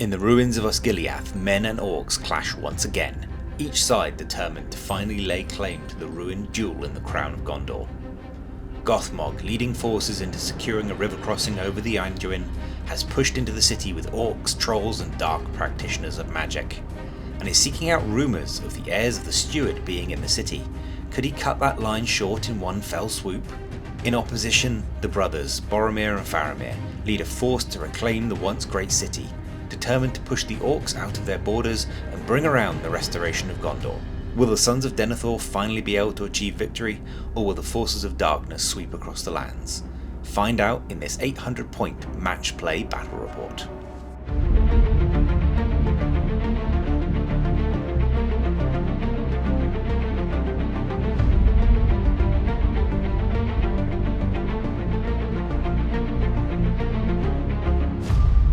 In the ruins of Osgiliath, men and orcs clash once again, each side determined to finally lay claim to the ruined jewel in the crown of Gondor. Gothmog, leading forces into securing a river crossing over the Anduin, has pushed into the city with orcs, trolls and dark practitioners of magic, and is seeking out rumours of the heirs of the steward being in the city. Could he cut that line short in one fell swoop? In opposition, the brothers, Boromir and Faramir, lead a force to reclaim the once great city, determined to push the orcs out of their borders and bring around the restoration of Gondor. Will the Sons of Denethor finally be able to achieve victory, or will the forces of darkness sweep across the lands? Find out in this 800-point match play battle report.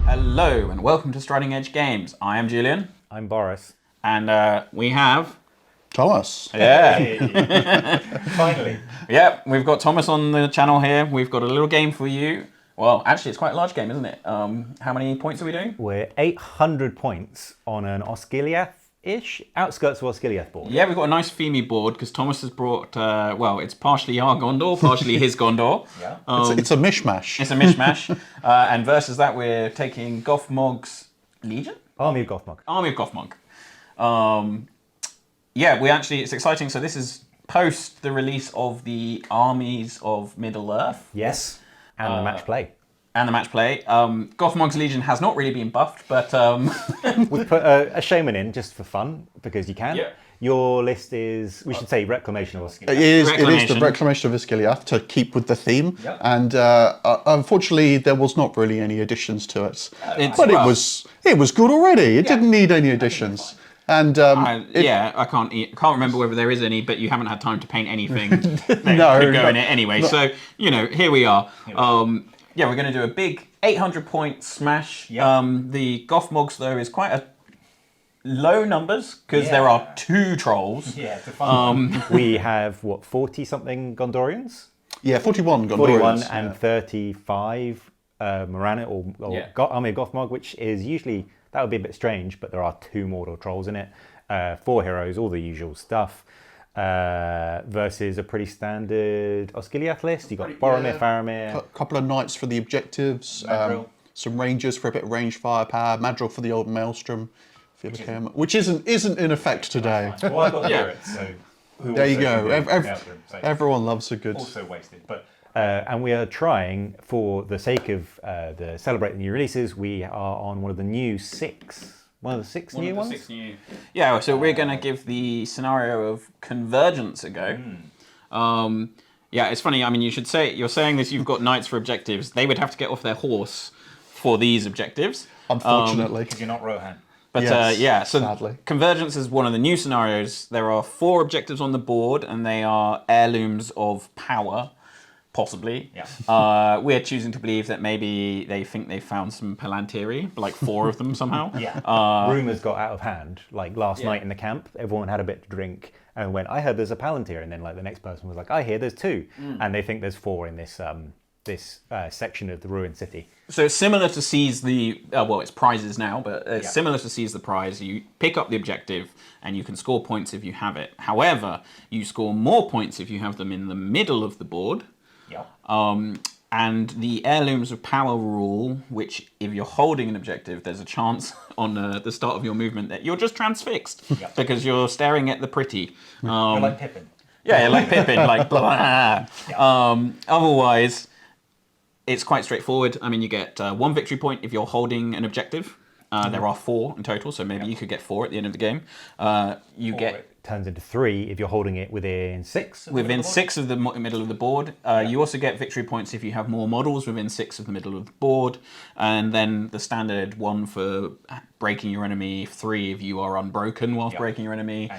Hello and welcome to Striding Edge Games. I am Julian. I'm Boris. And we have... Thomas. Yeah. Hey. Finally. Yep, we've got Thomas on the channel here. We've got a little game for you. Well, actually, it's quite a large game, isn't it? How many points are we doing? We're 800 points on an Osgiliath-ish, outskirts of Osgiliath board. Yeah, we've got a nice themey board because Thomas has brought, well, it's partially our Gondor, partially his Gondor. Yeah. It's a mishmash. It's a mishmash. And versus that, we're taking Gothmog's Legion? Army of Gothmog. Army of Gothmog. Yeah, it's exciting. So this is post the release of the Armies of Middle-earth. Yes. And the match play. And the match play. Gothmog's Legion has not really been buffed, but... We've put a shaman in just for fun, because you can. Yeah. Your list is, we should say, Reclamation of Osgiliath. It is the Reclamation of Osgiliath to keep with the theme. Yep. And unfortunately, there was not really any additions to it. But it was good already. It didn't need any additions. And I can't remember whether there is any, but you haven't had time to paint anything that could go in it anyway. So, here we are. We're going to do a big 800-point smash. Yep. The Gothmogs, though, is quite a low numbers, because there are 2 trolls. Yeah, it's a fun one. We have, 40-something Gondorians? Yeah, 41 Gondorians. 41 and 35 Moranit or Army of Gothmog, which is usually... That would be a bit strange, but there are 2 mortal trolls in it, 4 heroes, all the usual stuff, versus a pretty standard Osgiliath list. You've got Boromir, Faramir. A couple of knights for the objectives, some rangers for a bit of range firepower, Madril for the old Maelstrom, which isn't in effect today. Well, I've got the spirits, so... There you go. Everyone loves a good... Also wasted, but... and we are trying, for the sake of the celebrating new releases, we are on one of the new 6. One of the 6 new ones? 6 new. Yeah, so we're going to give the scenario of Convergence a go. It's funny, you're saying this, you've got knights for objectives. They would have to get off their horse for these objectives. Unfortunately. Because you're not Rohan. But yes, so sadly. Convergence is one of the new scenarios. There are 4 objectives on the board, and they are heirlooms of power. Possibly. Yeah. We're choosing to believe that maybe they think they found some Palantiri, like 4 of them somehow. Rumours got out of hand. Like last night in the camp, everyone had a bit to drink and went, I heard there's a Palantir. And then the next person was like, I hear there's 2. And they think there's 4 in this section of the ruined city. So it's similar to Seize the... it's prizes now, but it's similar to Seize the Prize. You pick up the objective and you can score points if you have it. However, you score more points if you have them in the middle of the board. And the Heirlooms of Power rule, which if you're holding an objective, there's a chance on the start of your movement that you're just transfixed because you're staring at the pretty. You're like Pippin. Yeah, you're like Pippin, like blah. Otherwise, it's quite straightforward. You get 1 victory point if you're holding an objective. There are 4 in total, so maybe you could get 4 at the end of the game. It turns into 3 if you're holding it within 6. Within 6 of the middle of the board. You also get victory points if you have more models within 6 of the middle of the board. And then the standard 1 for breaking your enemy, 3 if you are unbroken whilst breaking your enemy.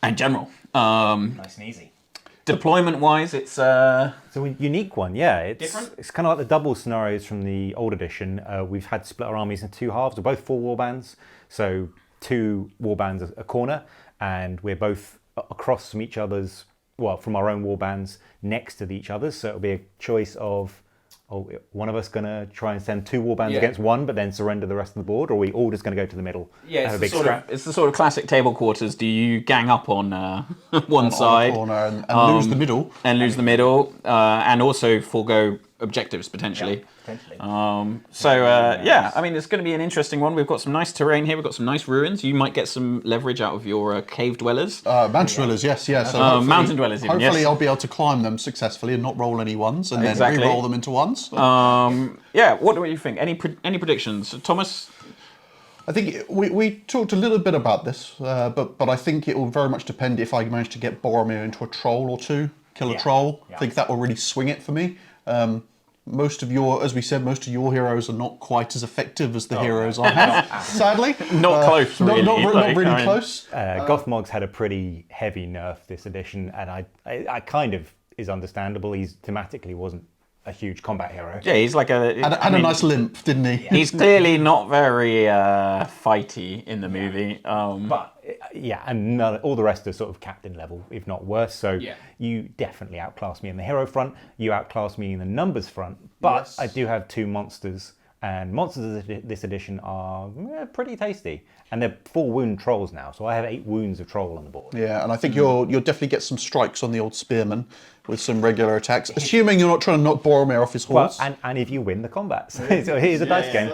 And general. Nice and easy. Deployment-wise, it's... It's a unique one, yeah. Different? It's kind of like the double scenarios from the old edition. We've had to split our armies in 2 halves. We're both 4 warbands, so 2 warbands a corner, and we're both across from each other's, from our own warbands next to each other's. So it'll be a choice of, one of us going to try and send 2 warbands against one, but then surrender the rest of the board, or are we all just going to go to the middle? Yeah, it's the sort of classic table quarters. Do you gang up on one side on the corner and lose the middle, and also forego objectives potentially? Yeah, potentially. Yeah, I mean, it's going to be an interesting one. We've got some nice terrain here. We've got some nice ruins. You might get some leverage out of your cave dwellers. Mountain dwellers, yes. So mountain dwellers, even, hopefully yes. I'll be able to climb them successfully and not roll any ones, and then re-roll them into ones. Yeah, what do you think? Any predictions? Thomas? I think we talked a little bit about this, but I think it will very much depend if I manage to get Boromir into a troll or two, kill a troll. I think that will really swing it for me. Most of your heroes are not quite as effective as the heroes I have, sadly. Not close, really. Not really close. Gothmog's had a pretty heavy nerf this edition, and I kind of is understandable. He's thematically wasn't a huge combat hero. Yeah, he's like a... Had a nice limp, didn't he? He's clearly not very fighty in the movie. But, and all the rest are sort of captain level, if not worse. So you definitely outclass me in the hero front. You outclass me in the numbers front. But I do have 2 monsters. And monsters this edition are pretty tasty. And they're 4 wound trolls now. So I have 8 wounds of troll on the board. Yeah, and I think you'll definitely get some strikes on the old spearman with some regular attacks, assuming you're not trying to knock Boromir off his horse. Well, and if you win the combat. So here's a dice game.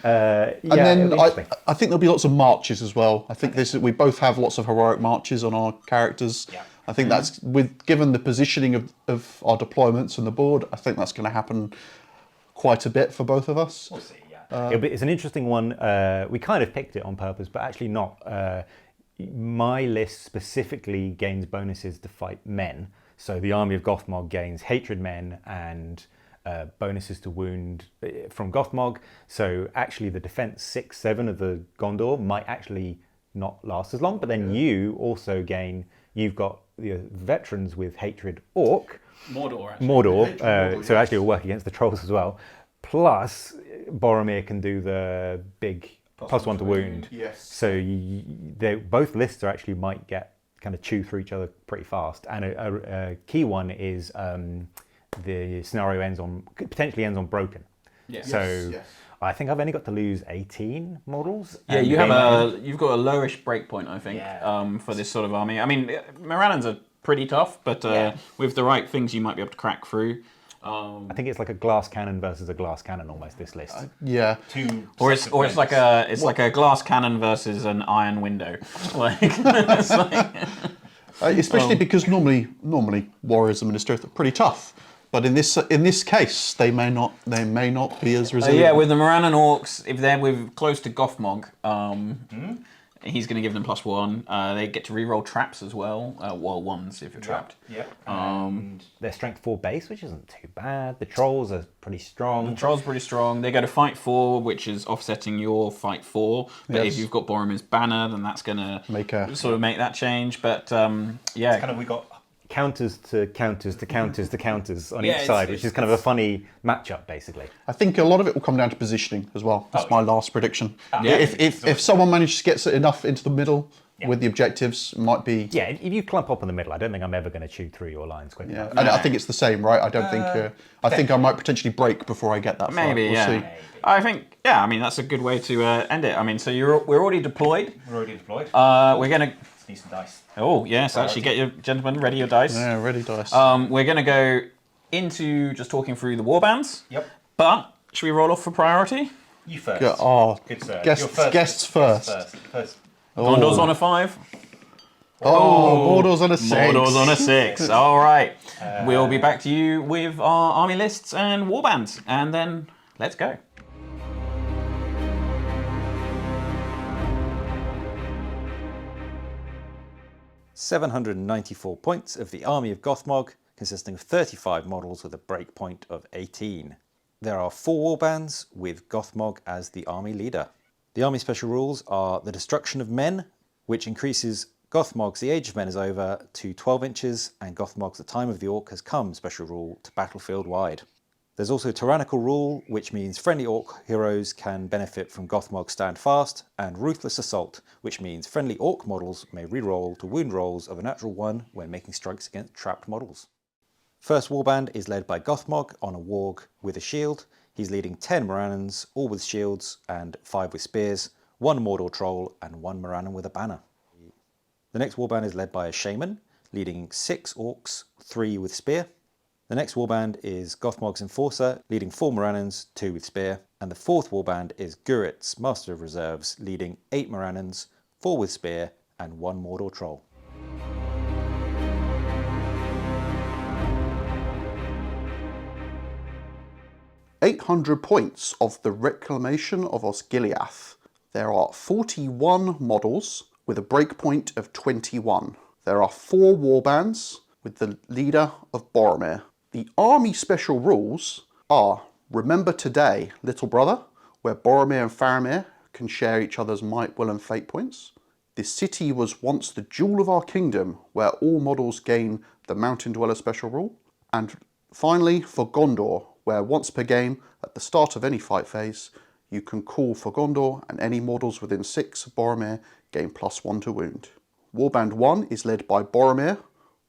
And then I think there'll be lots of marches as well. I think we both have lots of heroic marches on our characters. Yeah. I think that's, given the positioning of our deployments on the board, I think that's going to happen quite a bit for both of us. We'll see, it's an interesting one. We kind of picked it on purpose, but actually not. My list specifically gains bonuses to fight men. So the army of Gothmog gains hatred men and bonuses to wound from Gothmog. So actually the defense 6-7 of the Gondor might actually not last as long. But then you also gain, you've got the veterans with hatred orc. Mordor, actually. Mordor. So actually it'll work against the trolls as well. Plus Boromir can do the big +1 to wound. Yes. So both lists are actually might get kind of chew through each other pretty fast. And a key one is the scenario potentially ends on broken. Yeah. So I think I've only got to lose 18 models. Yeah, you've got a lowish breakpoint, I think, for this sort of army. I mean, Morannons are pretty tough, but with the right things, you might be able to crack through. I think it's like a glass cannon versus a glass cannon almost, this list. Or it's like a glass cannon versus an iron window. Especially because normally warriors and ministers are pretty tough. But in this case, they may not be as resilient. With the Morannon orcs, if they're close to Gothmog, he's going to give them +1. They get to reroll traps as well. Ones if you're trapped. And their strength 4 base, which isn't too bad. The trolls are pretty strong. They go to fight 4, which is offsetting your fight 4. But if you've got Boromir's banner, then that's going to make that change. But it's kind of, we got counters to counters to counters to counters on each side, which is kind of a funny matchup, basically. I think a lot of it will come down to positioning as well. That's my last prediction. If someone manages to get enough into the middle with the objectives, it might be... Yeah, if you clump up in the middle, I don't think I'm ever going to chew through your lines quick enough. And I think it's the same, right? I don't think... I think I might potentially break before I get that far. Maybe, we'll see. I think, I mean, that's a good way to end it. I mean, so we're already deployed. We're going to... Need some dice. Oh, yes, actually, get your gentlemen ready your dice. Yeah, ready dice. We're going to go into just talking through the warbands. Yep. But, should we roll off for priority? You first. Good sir. Guests first. Gondor's on a 5. Mordor's on a 6. Mordor's on a 6. All right. We'll be back to you with our army lists and warbands. And then, let's go. $794 points of the army of Gothmog, consisting of 35 models with a breakpoint of 18. There are 4 warbands with Gothmog as the army leader. The army special rules are the destruction of men, which increases Gothmog's The Age of Men is over to 12 inches, and Gothmog's The Time of the Orc has come special rule to battlefield wide. There's also Tyrannical Rule, which means friendly orc heroes can benefit from Gothmog's Stand Fast, and Ruthless Assault, which means friendly orc models may reroll to wound rolls of a natural 1 when making strikes against trapped models. First warband is led by Gothmog on a warg with a shield. He's leading 10 Morannons, all with shields and 5 with spears, 1 Mordor troll and 1 Morannon with a banner. The next warband is led by a shaman, leading 6 orcs, 3 with spear. The next warband is Gothmog's enforcer, leading 4 Morannons, 2 with spear. And the fourth warband is Gurit's Master of Reserves, leading 8 Morannons, 4 with spear and 1 Mordor troll. "800 points of the Reclamation of Osgiliath. There are 41 models with a breakpoint of 21. There are 4 warbands with the leader of Boromir. The army special rules are Remember Today, Little Brother, where Boromir and Faramir can share each other's might, will and fate points. This city was once the jewel of our kingdom, where all models gain the Mountain Dweller special rule. And finally, for Gondor, where once per game, at the start of any fight phase, you can call for Gondor and any models within 6 of Boromir gain +1 to wound. Warband 1 is led by Boromir,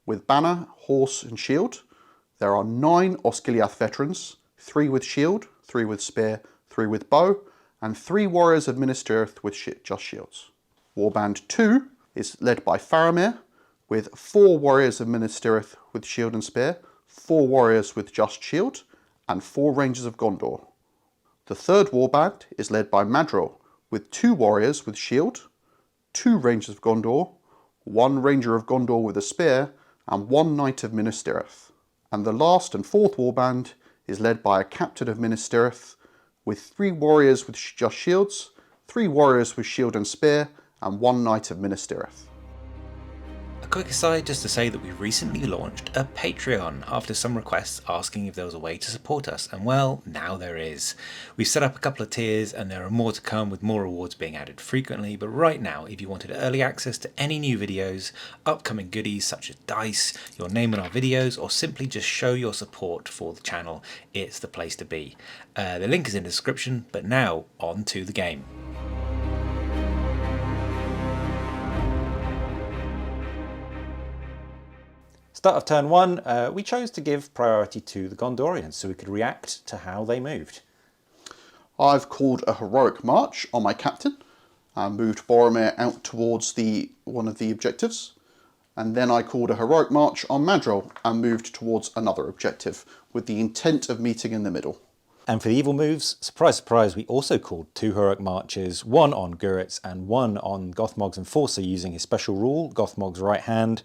with banner, horse and shield. There are 9 Osgiliath veterans, 3 with shield, 3 with spear, 3 with bow, and 3 warriors of Minas Tirith with just shields. Warband 2 is led by Faramir, with 4 warriors of Minas Tirith with shield and spear, 4 warriors with just shield, and 4 rangers of Gondor. The third warband is led by Madril, with 2 warriors with shield, 2 rangers of Gondor, 1 ranger of Gondor with a spear, and 1 knight of Minas Tirith. And the last and fourth warband is led by a captain of Minas Tirith, with 3 warriors with just shields, 3 warriors with shield and spear, and 1 knight of Minas Tirith. A quick aside just to say that we recently launched a Patreon after some requests asking if there was a way to support us, and well, now there is. We've set up a couple of tiers and there are more to come with more rewards being added frequently, but right now if you wanted early access to any new videos, upcoming goodies such as dice, your name on our videos, or simply just show your support for the channel, it's the place to be. The link is in the description, but now on to the game. Start of turn 1, we chose to give priority to the Gondorians so we could react to how they moved. I've called a heroic march on my captain and moved Boromir out towards one of the objectives. And then I called a heroic march on Madril and moved towards another objective with the intent of meeting in the middle. And for the evil moves, surprise, surprise, we also called 2 heroic marches, one on Gurit's and one on Gothmog's enforcer using his special rule, Gothmog's right hand,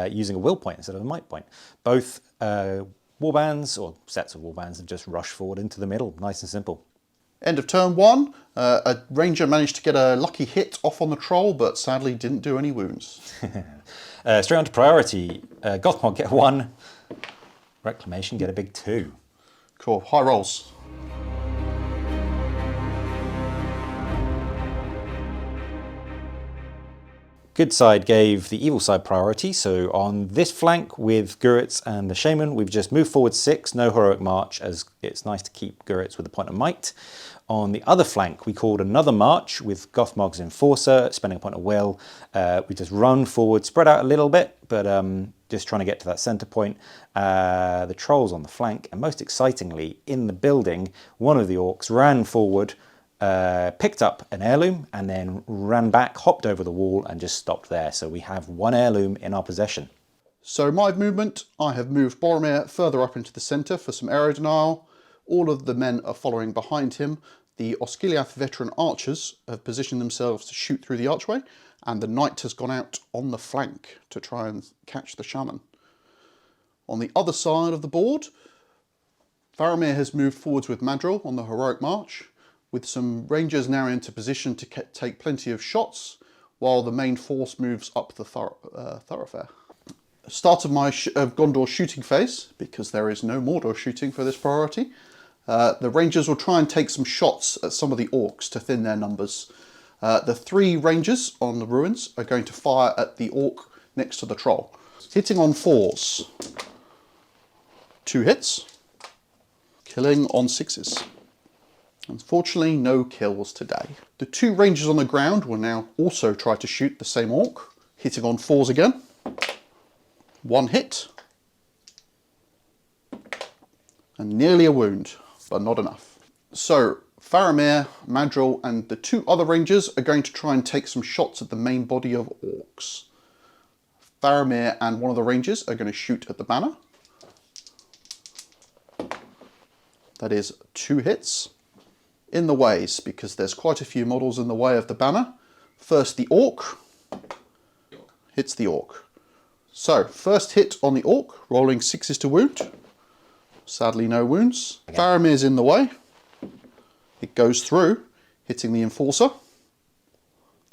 using a will point instead of a might point. Both warbands, or sets of warbands, have just rushed forward into the middle, nice and simple. End of turn 1, a ranger managed to get a lucky hit off on the troll, but sadly didn't do any wounds. Straight on to priority, Gothmog get 1, Reclamation get a big 2. Cool, high rolls. Good side gave the evil side priority, so on this flank with Gurit's and the Shaman, we've just moved forward 6, no heroic march, as it's nice to keep Gurit's with a point of might. On the other flank, we called another march with Gothmog's enforcer, spending a point of will. We just run forward, spread out a little bit, but just trying to get to that centre point. The trolls on the flank, and most excitingly, in the building, one of the orcs ran forward, picked up an heirloom and then ran back, hopped over the wall and just stopped there. So we have 1 heirloom in our possession. So my movement, I have moved Boromir further up into the centre for some arrow denial. All of the men are following behind him. The Osgiliath veteran archers have positioned themselves to shoot through the archway, and the knight has gone out on the flank to try and catch the shaman. On the other side of the board, Faramir has moved forwards with Madril on the heroic march, with some rangers now into position to take plenty of shots, while the main force moves up the thoroughfare. Start of my Gondor shooting phase, because there is no Mordor shooting for this priority. The rangers will try and take some shots at some of the orcs to thin their numbers. The 3 rangers on the ruins are going to fire at the orc next to the troll. Hitting on 4s. 2 hits. Killing on 6s. Unfortunately, no kills today. The 2 rangers on the ground will now also try to shoot the same orc, hitting on 4s again. 1 hit. And nearly a wound, but not enough. So, Faramir, Madril, and the 2 other rangers are going to try and take some shots at the main body of orcs. Faramir and one of the rangers are going to shoot at the banner. That is 2 hits. In the ways, because there's quite a few models in the way of the banner. First the orc. Hits the orc. So, first hit on the orc, rolling 6s to wound. Sadly no wounds. Faramir's in the way. It goes through, hitting the Enforcer.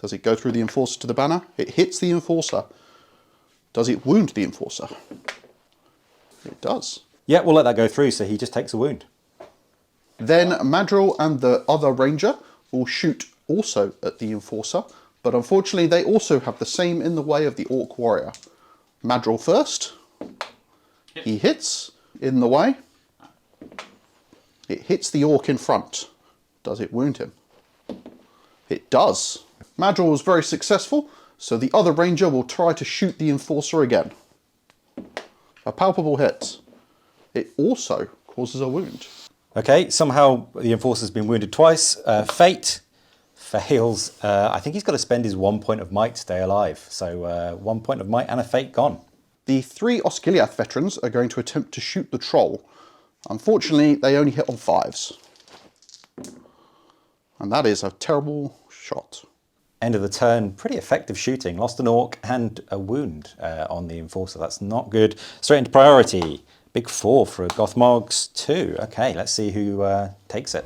Does it go through the Enforcer to the banner? It hits the Enforcer. Does it wound the Enforcer? It does. Yeah, we'll let that go through, so he just takes a wound. Then Madril and the other ranger will shoot also at the Enforcer, but unfortunately they also have the same in the way of the Orc Warrior. Madril first. He hits in the way. It hits the Orc in front. Does it wound him? It does. Madril was very successful, so the other ranger will try to shoot the Enforcer again. A palpable hit. It also causes a wound. Okay, somehow the Enforcer's been wounded twice. Fate fails. I think he's got to spend his 1 point of might to stay alive. So 1 point of might and a fate gone. The 3 Osgiliath veterans are going to attempt to shoot the troll. Unfortunately, they only hit on 5s. And that is a terrible shot. End of the turn, pretty effective shooting. Lost an orc and a wound on the Enforcer. That's not good. Straight into priority. Big 4 for Gothmog's 2. Okay, let's see who takes it.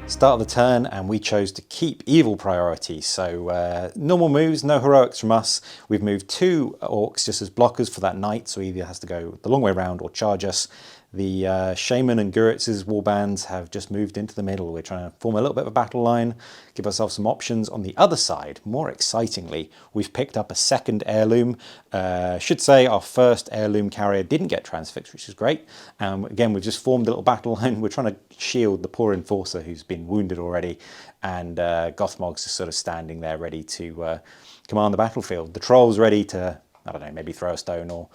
Start of the turn, and we chose to keep evil priority. So normal moves, no heroics from us. We've moved 2 orcs just as blockers for that knight, so he either has to go the long way around or charge us. The Shaman and Guritz's warbands have just moved into the middle. We're trying to form a little bit of a battle line, give ourselves some options. On the other side, more excitingly, we've picked up a second heirloom. Should say our first heirloom carrier didn't get transfixed, which is great. Again, we've just formed a little battle line. We're trying to shield the poor Enforcer who's been wounded already, and Gothmog's just sort of standing there ready to command the battlefield. The Troll's ready to, I don't know, maybe throw a stone or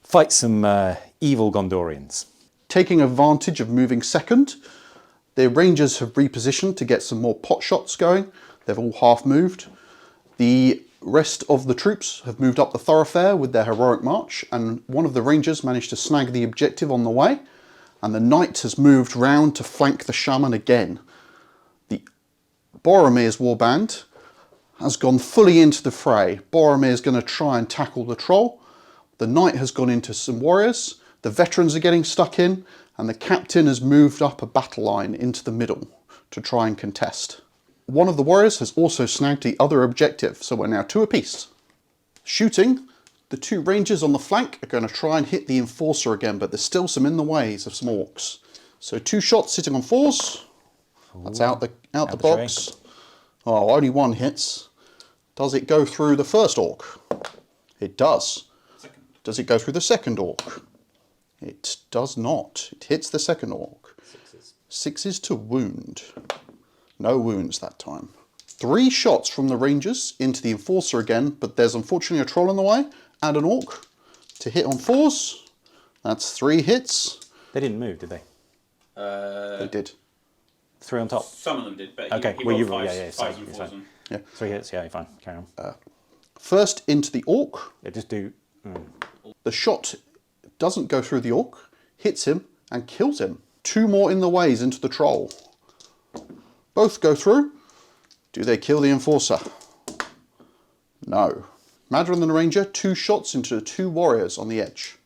fight some evil Gondorians. Taking advantage of moving second, the Rangers have repositioned to get some more pot shots going. They've all half moved. The rest of the troops have moved up the thoroughfare with their heroic march, and one of the Rangers managed to snag the objective on the way, and the Knight has moved round to flank the Shaman again. The Boromir's warband has gone fully into the fray. Boromir's going to try and tackle the Troll. The Knight has gone into some warriors, the veterans are getting stuck in, and the captain has moved up a battle line into the middle to try and contest. One of the warriors has also snagged the other objective, so we're now 2 apiece. Shooting, the 2 rangers on the flank are going to try and hit the Enforcer again, but there's still some in the ways of some orcs. So 2 shots sitting on 4s. That's out the box. Tray. Oh, only 1 hits. Does it go through the first orc? It does. Does it go through the second orc? It does not. It hits the second orc. 6s to wound. No wounds that time. 3 shots from the Rangers into the Enforcer again, but there's unfortunately a Troll in the way and an orc to hit on 4s. That's 3 hits. They didn't move, did they? They did. 3 on top. Some of them did, but Okay, he well, rolled you roll, 5s, yeah, 5s and 4s. And... Yeah. 3 hits, yeah, fine, carry on. First into the orc. Yeah, just do... The shot doesn't go through the orc, hits him and kills him. 2 more in the ways into the Troll. Both go through. Do they kill the Enforcer? No. Madril and the Ranger, 2 shots into 2 warriors on the edge.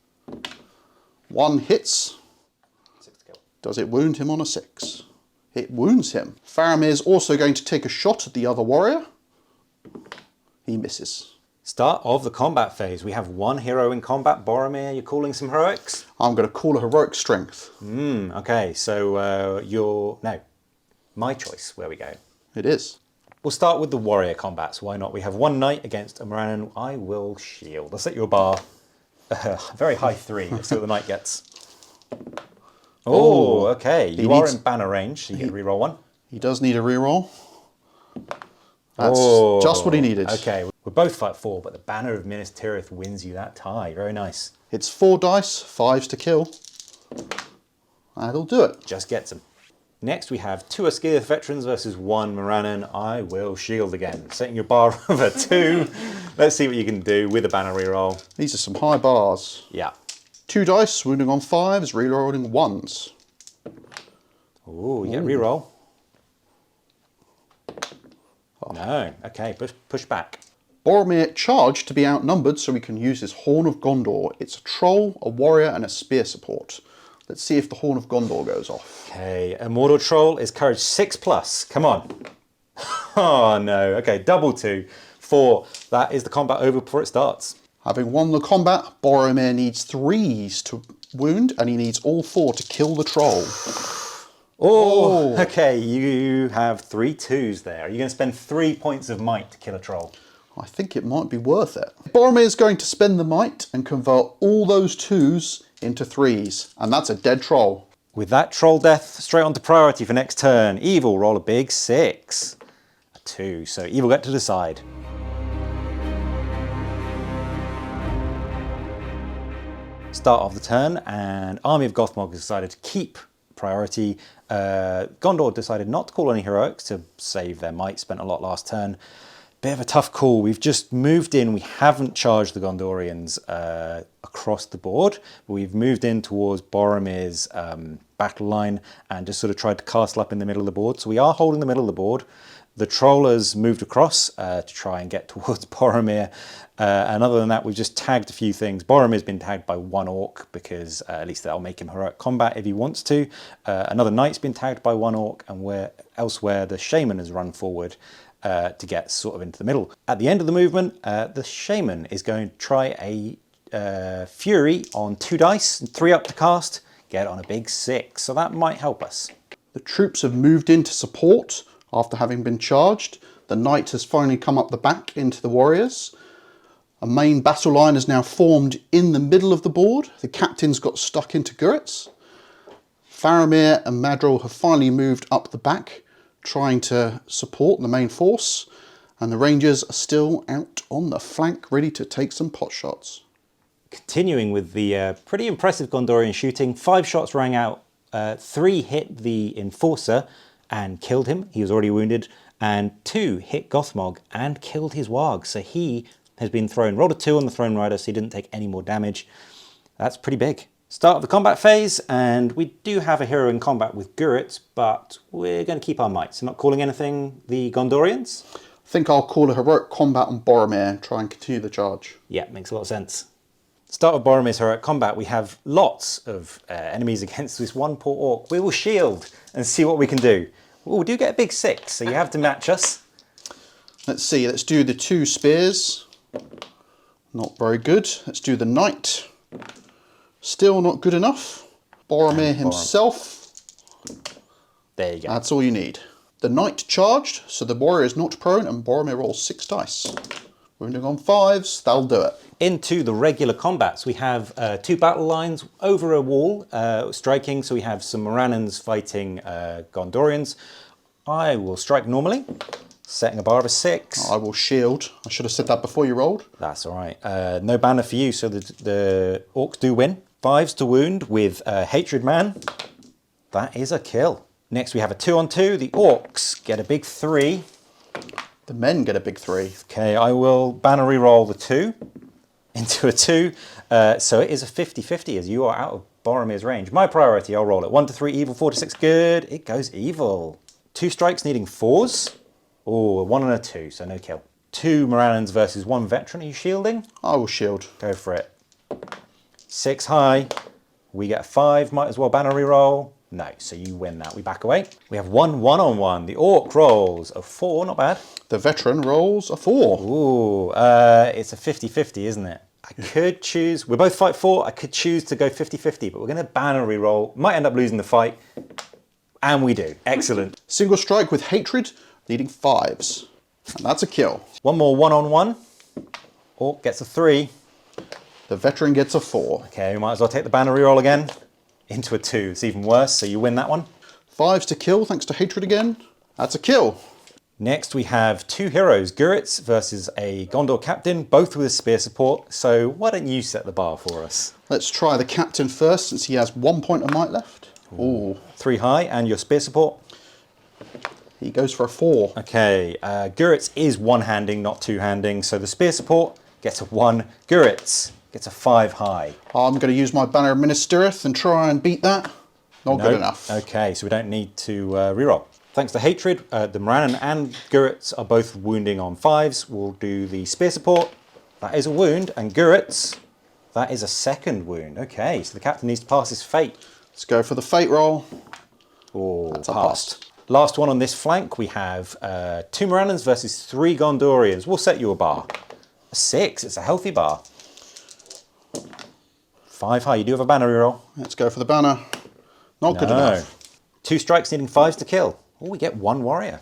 1 hits. 6 to kill. Does it wound him on a 6? It wounds him. Faramir's also going to take a shot at the other warrior. He misses. Start of the combat phase. We have 1 hero in combat. Boromir, you're calling some heroics? I'm going to call a heroic strength. Okay, so no, my choice, where we go. It is. We'll start with the warrior combats. Why not? We have 1 knight against a Morannon. I will shield. I'll set your bar very high 3. Let's see what the knight gets. Oh, okay. You are in banner range, so you get to reroll 1. He does need a reroll. That's just what he needed. Okay. We're both fight 4, but the Banner of Minas Tirith wins you that tie. Very nice. It's 4 dice, 5s to kill. That'll do it. Just gets them. Next we have 2 Osgiliath veterans versus 1 Morannon. I will shield again. Setting your bar over 2. Let's see what you can do with a banner reroll. These are some high bars. Yeah. 2 dice, wounding on 5s, rerolling 1s. Ooh, you get reroll. Oh. No, okay, push back. Boromir charged to be outnumbered so we can use his Horn of Gondor. It's a troll, a warrior and a spear support. Let's see if the Horn of Gondor goes off. Okay, a Mordor troll is courage 6+. Come on. Oh no, okay, double 2. 4. That is the combat over before it starts. Having won the combat, Boromir needs 3s to wound and he needs all 4 to kill the troll. Oh, okay, you have 3 2s there. Are you going to spend 3 points of might to kill a troll? I think it might be worth it. Boromir's going to spend the might and convert all those 2s into 3s, and that's a dead troll. With that troll death, straight on to priority for next turn. Evil, roll a big 6. A 2, so Evil get to decide. Start of the turn, and Army of Gothmog has decided to keep priority. Gondor decided not to call any heroics to save their might, spent a lot last turn. Bit of a tough call. We've just moved in. We haven't charged the Gondorians across the board. But we've moved in towards Boromir's battle line and just sort of tried to castle up in the middle of the board. So we are holding the middle of the board. The trollers moved across to try and get towards Boromir. And other than that, we've just tagged a few things. Boromir's been tagged by 1 orc because at least that'll make him heroic combat if he wants to. Another knight's been tagged by 1 orc, and elsewhere the shaman has run forward to get sort of into the middle. At the end of the movement, the shaman is going to try a fury on 2 dice, 3 up to cast, get on a big 6. So that might help us. The troops have moved in to support after having been charged. The knight has finally come up the back into the warriors. A main battle line is now formed in the middle of the board. The captains got stuck into Gurits. Faramir and Madril have finally moved up the back, trying to support the main force, and the Rangers are still out on the flank, ready to take some pot shots. Continuing with the pretty impressive Gondorian shooting, 5 shots rang out, 3 hit the Enforcer and killed him, he was already wounded, and 2 hit Gothmog and killed his Warg, so he has been thrown. Rolled a 2 on the Throne Rider, so he didn't take any more damage. That's pretty big. Start of the combat phase, and we do have a hero in combat with Gurits, but we're going to keep our might. So not calling anything the Gondorians? I think I'll call a heroic combat on Boromir and try and continue the charge. Yeah, makes a lot of sense. Start of Boromir's heroic combat, we have lots of enemies against this 1 poor orc. We will shield and see what we can do. Ooh, we do get a big 6, so you have to match us. Let's see, let's do the 2 spears. Not very good. Let's do the knight. Still not good enough. Boromir himself. There you go. That's all you need. The knight charged, so the warrior is not prone, and Boromir rolls 6 dice. Wounding on 5s, that'll do it. Into the regular combats, we have 2 battle lines over a wall, striking. So we have some Morannons fighting Gondorians. I will strike normally, setting a bar of a 6. I will shield. I should have said that before you rolled. That's all right. No banner for you, so the orcs do win. 5s to wound with Hatred Man. That is a kill. Next we have a 2-on-2. The orcs get a big 3. The men get a big 3. Okay, I will banner reroll the 2 into a 2. So it is a 50-50 as you are out of Boromir's range. My priority, I'll roll it. 1 to 3 evil, 4 to 6 good. It goes evil. 2 strikes needing 4s. Oh, a 1 and a 2, so no kill. 2 Morannons versus 1 veteran. Are you shielding? I will shield. Go for it. 6 high. We get a 5. Might as well banner reroll. No, so you win that. We back away. We have 1 1-on-1. The orc rolls a 4. Not bad. The veteran rolls a 4. Ooh, it's a 50-50, isn't it? I could choose. We're both fight 4. I could choose to go 50-50, but we're going to banner reroll. Might end up losing the fight. And we do. Excellent. Single strike with hatred, needing 5s. And that's a kill. 1 more 1-on-1. Orc gets a 3. The veteran gets a 4. Okay, we might as well take the banner reroll again. Into a 2. It's even worse, so you win that one. 5s to kill, thanks to hatred again. That's a kill. Next we have two heroes, Guritz versus a Gondor captain, both with a spear support. So why don't you set the bar for us? Let's try the captain first, since he has 1 point of might left. Ooh. 3 high, and your spear support? He goes for a 4. Okay, Guritz is one-handing, not two-handing, so the spear support gets a 1. Guritz gets a 5 high. I'm going to use my Banner of Minas Tirith and try and beat that. Not good enough. Okay, so we don't need to reroll. Thanks to Hatred, the Morannon and Guritz are both wounding on 5s. We'll do the spear support. That is a wound, and Guritz, that is a 2nd wound. Okay, so the captain needs to pass his fate. Let's go for the fate roll. Oh, That's a pass. Last one on this flank, we have 2 Morannons versus 3 Gondorians. We'll set you a bar. A 6, it's a healthy bar. 5 high, you do have a banner reroll. Let's go for the banner. Not good enough. 2 strikes needing 5s to kill. Oh, we get 1 warrior.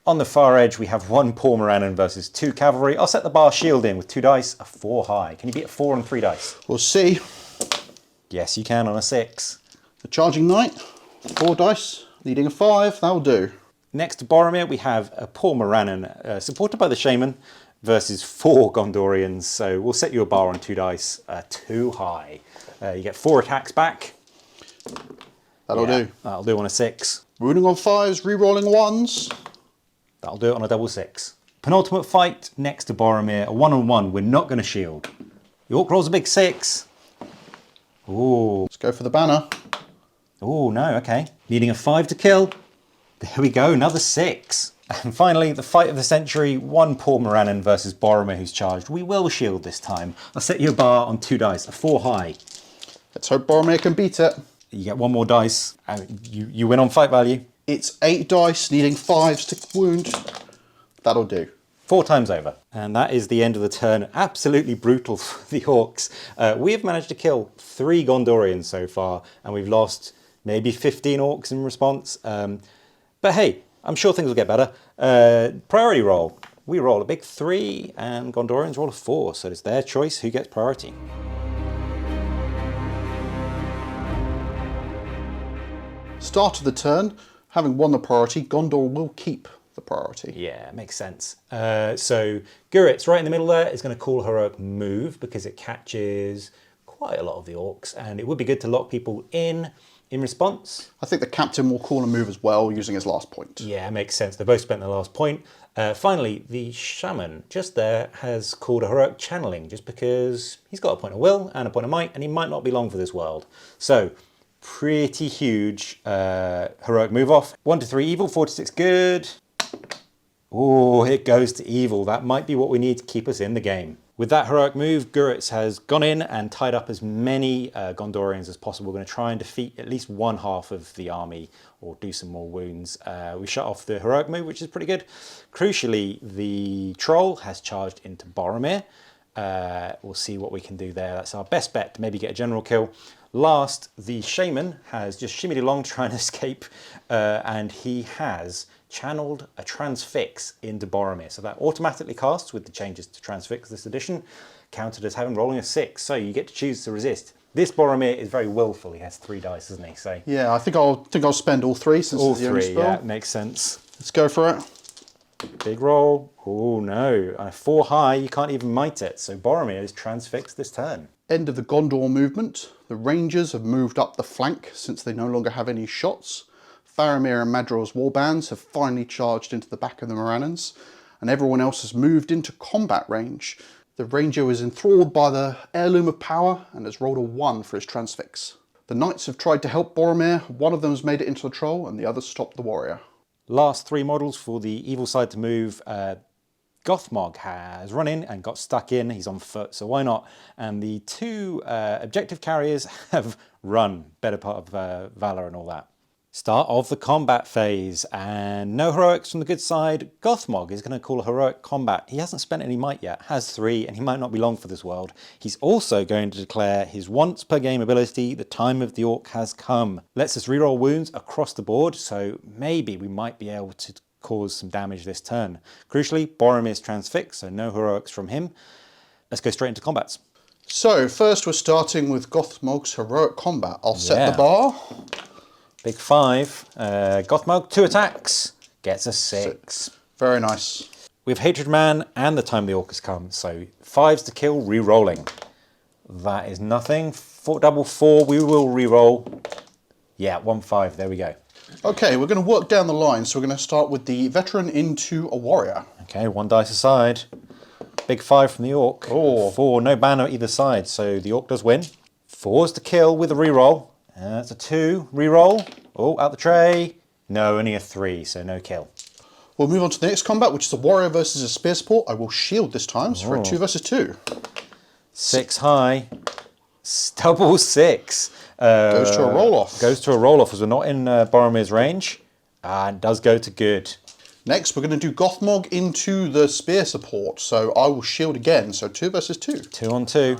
On the far edge, we have 1 poor Morannon versus 2 cavalry. I'll set the bar shield in with 2 dice, a 4 high. Can you beat a 4 and 3 dice? We'll see. Yes, you can on a 6. The charging knight, 4 dice, leading a 5. That'll do. Next to Boromir, we have a poor Morannon, supported by the shaman, versus 4 Gondorians. So we'll set you a bar on 2 dice, 2 high. You get 4 attacks back. That'll do. That'll do on a 6. Wounding on 5s, re-rolling 1s. That'll do it on a double 6. Penultimate fight next to Boromir, a 1-on-1. We're not going to shield. York rolls a big 6. Ooh. Let's go for the banner. Oh, no, okay. Needing a 5 to kill. There we go, another 6. And finally, the fight of the century, 1 poor Morannon versus Boromir who's charged. We will shield this time. I'll set you a bar on 2 dice, a 4 high. Let's hope Boromir can beat it. You get 1 more dice. You win on fight value. It's 8 dice, needing 5s to wound. That'll do. 4 times over. And that is the end of the turn. Absolutely brutal for the Orcs. We have managed to kill 3 Gondorians so far, and we've lost maybe 15 Orcs in response. But hey, I'm sure things will get better. Priority roll. We roll a big 3, and Gondorians roll a 4, so it's their choice who gets priority. Start of the turn, having won the priority, Gondor will keep the priority. Yeah, makes sense. So Guritz, right in the middle there, is going to call heroic move because it catches quite a lot of the Orcs, and it would be good to lock people in response. I think the captain will call a move as well, using his last point. Yeah, makes sense. They both spent their last point. Finally, the shaman just there has called a heroic channeling just because he's got a point of will and a point of might, and he might not be long for this world. So pretty huge heroic move off. 1 to 3 evil, 4 to 6 good. Oh, it goes to evil. That might be what we need to keep us in the game. With that heroic move, Guritz has gone in and tied up as many Gondorians as possible. We're going to try and defeat at least 1/2 of the army or do some more wounds. We shut off the heroic move, which is pretty good. Crucially, the troll has charged into Boromir. We'll see what we can do there. That's our best bet to maybe get a general kill. Last, the shaman has just shimmied along trying to escape, and he has channeled a transfix into Boromir. So that automatically casts with the changes to transfix this edition, counted as having rolling a 6. So you get to choose to resist. This Boromir is very willful. He has 3 dice, doesn't he? So yeah, I think I'll spend all 3 since all it's the only 3, spell. yeah, makes sense. Let's go for it. Big roll. Oh no, 4 high, you can't even might it. So Boromir is transfixed this turn. End of the Gondor movement. The Rangers have moved up the flank since they no longer have any shots. Faramir and Madril's warbands have finally charged into the back of the Morannons, and everyone else has moved into combat range. The Ranger was enthralled by the heirloom of power and has rolled a 1 for his transfix. The Knights have tried to help Boromir. One of them has made it into the troll and the other stopped the warrior. Last 3 models for the evil side to move. Gothmog has run in and got stuck in. He's on foot, so why not? And the 2 objective carriers have run. Better part of Valor and all that. Start of the combat phase, and no heroics from the good side. Gothmog is going to call a heroic combat. He hasn't spent any might yet, has 3, and he might not be long for this world. He's also going to declare his once per game ability, the time of the orc has come. Lets us reroll wounds across the board, so maybe we might be able to cause some damage this turn. Crucially, Boromir's transfixed, so no heroics from him. Let's go straight into combats. So first we're starting with Gothmog's heroic combat. I'll set the bar. Big 5. Gothmog, 2 attacks. Gets a 6. Very nice. We have Hatred Man and the time the orc has come. So 5s to kill, re-rolling. That is nothing. Double 4, we will re-roll. Yeah, 1-5, there we go. Okay, we're going to work down the line. So we're going to start with the veteran into a warrior. Okay, 1 dice aside. Big 5 from the orc. Oh. 4, no banner either side, so the orc does win. 4s to kill with a re-roll. That's a 2, re-roll. Oh, out the tray. No, only a 3, so no kill. We'll move on to the next combat, which is a warrior versus a spear support. I will shield this time, so for a 2 versus 2. 6 high. Double 6. Goes to a roll-off. Goes to a roll-off as we're not in Boromir's range. And does go to good. Next, we're going to do Gothmog into the spear support. So I will shield again. So 2 versus 2. 2 on 2.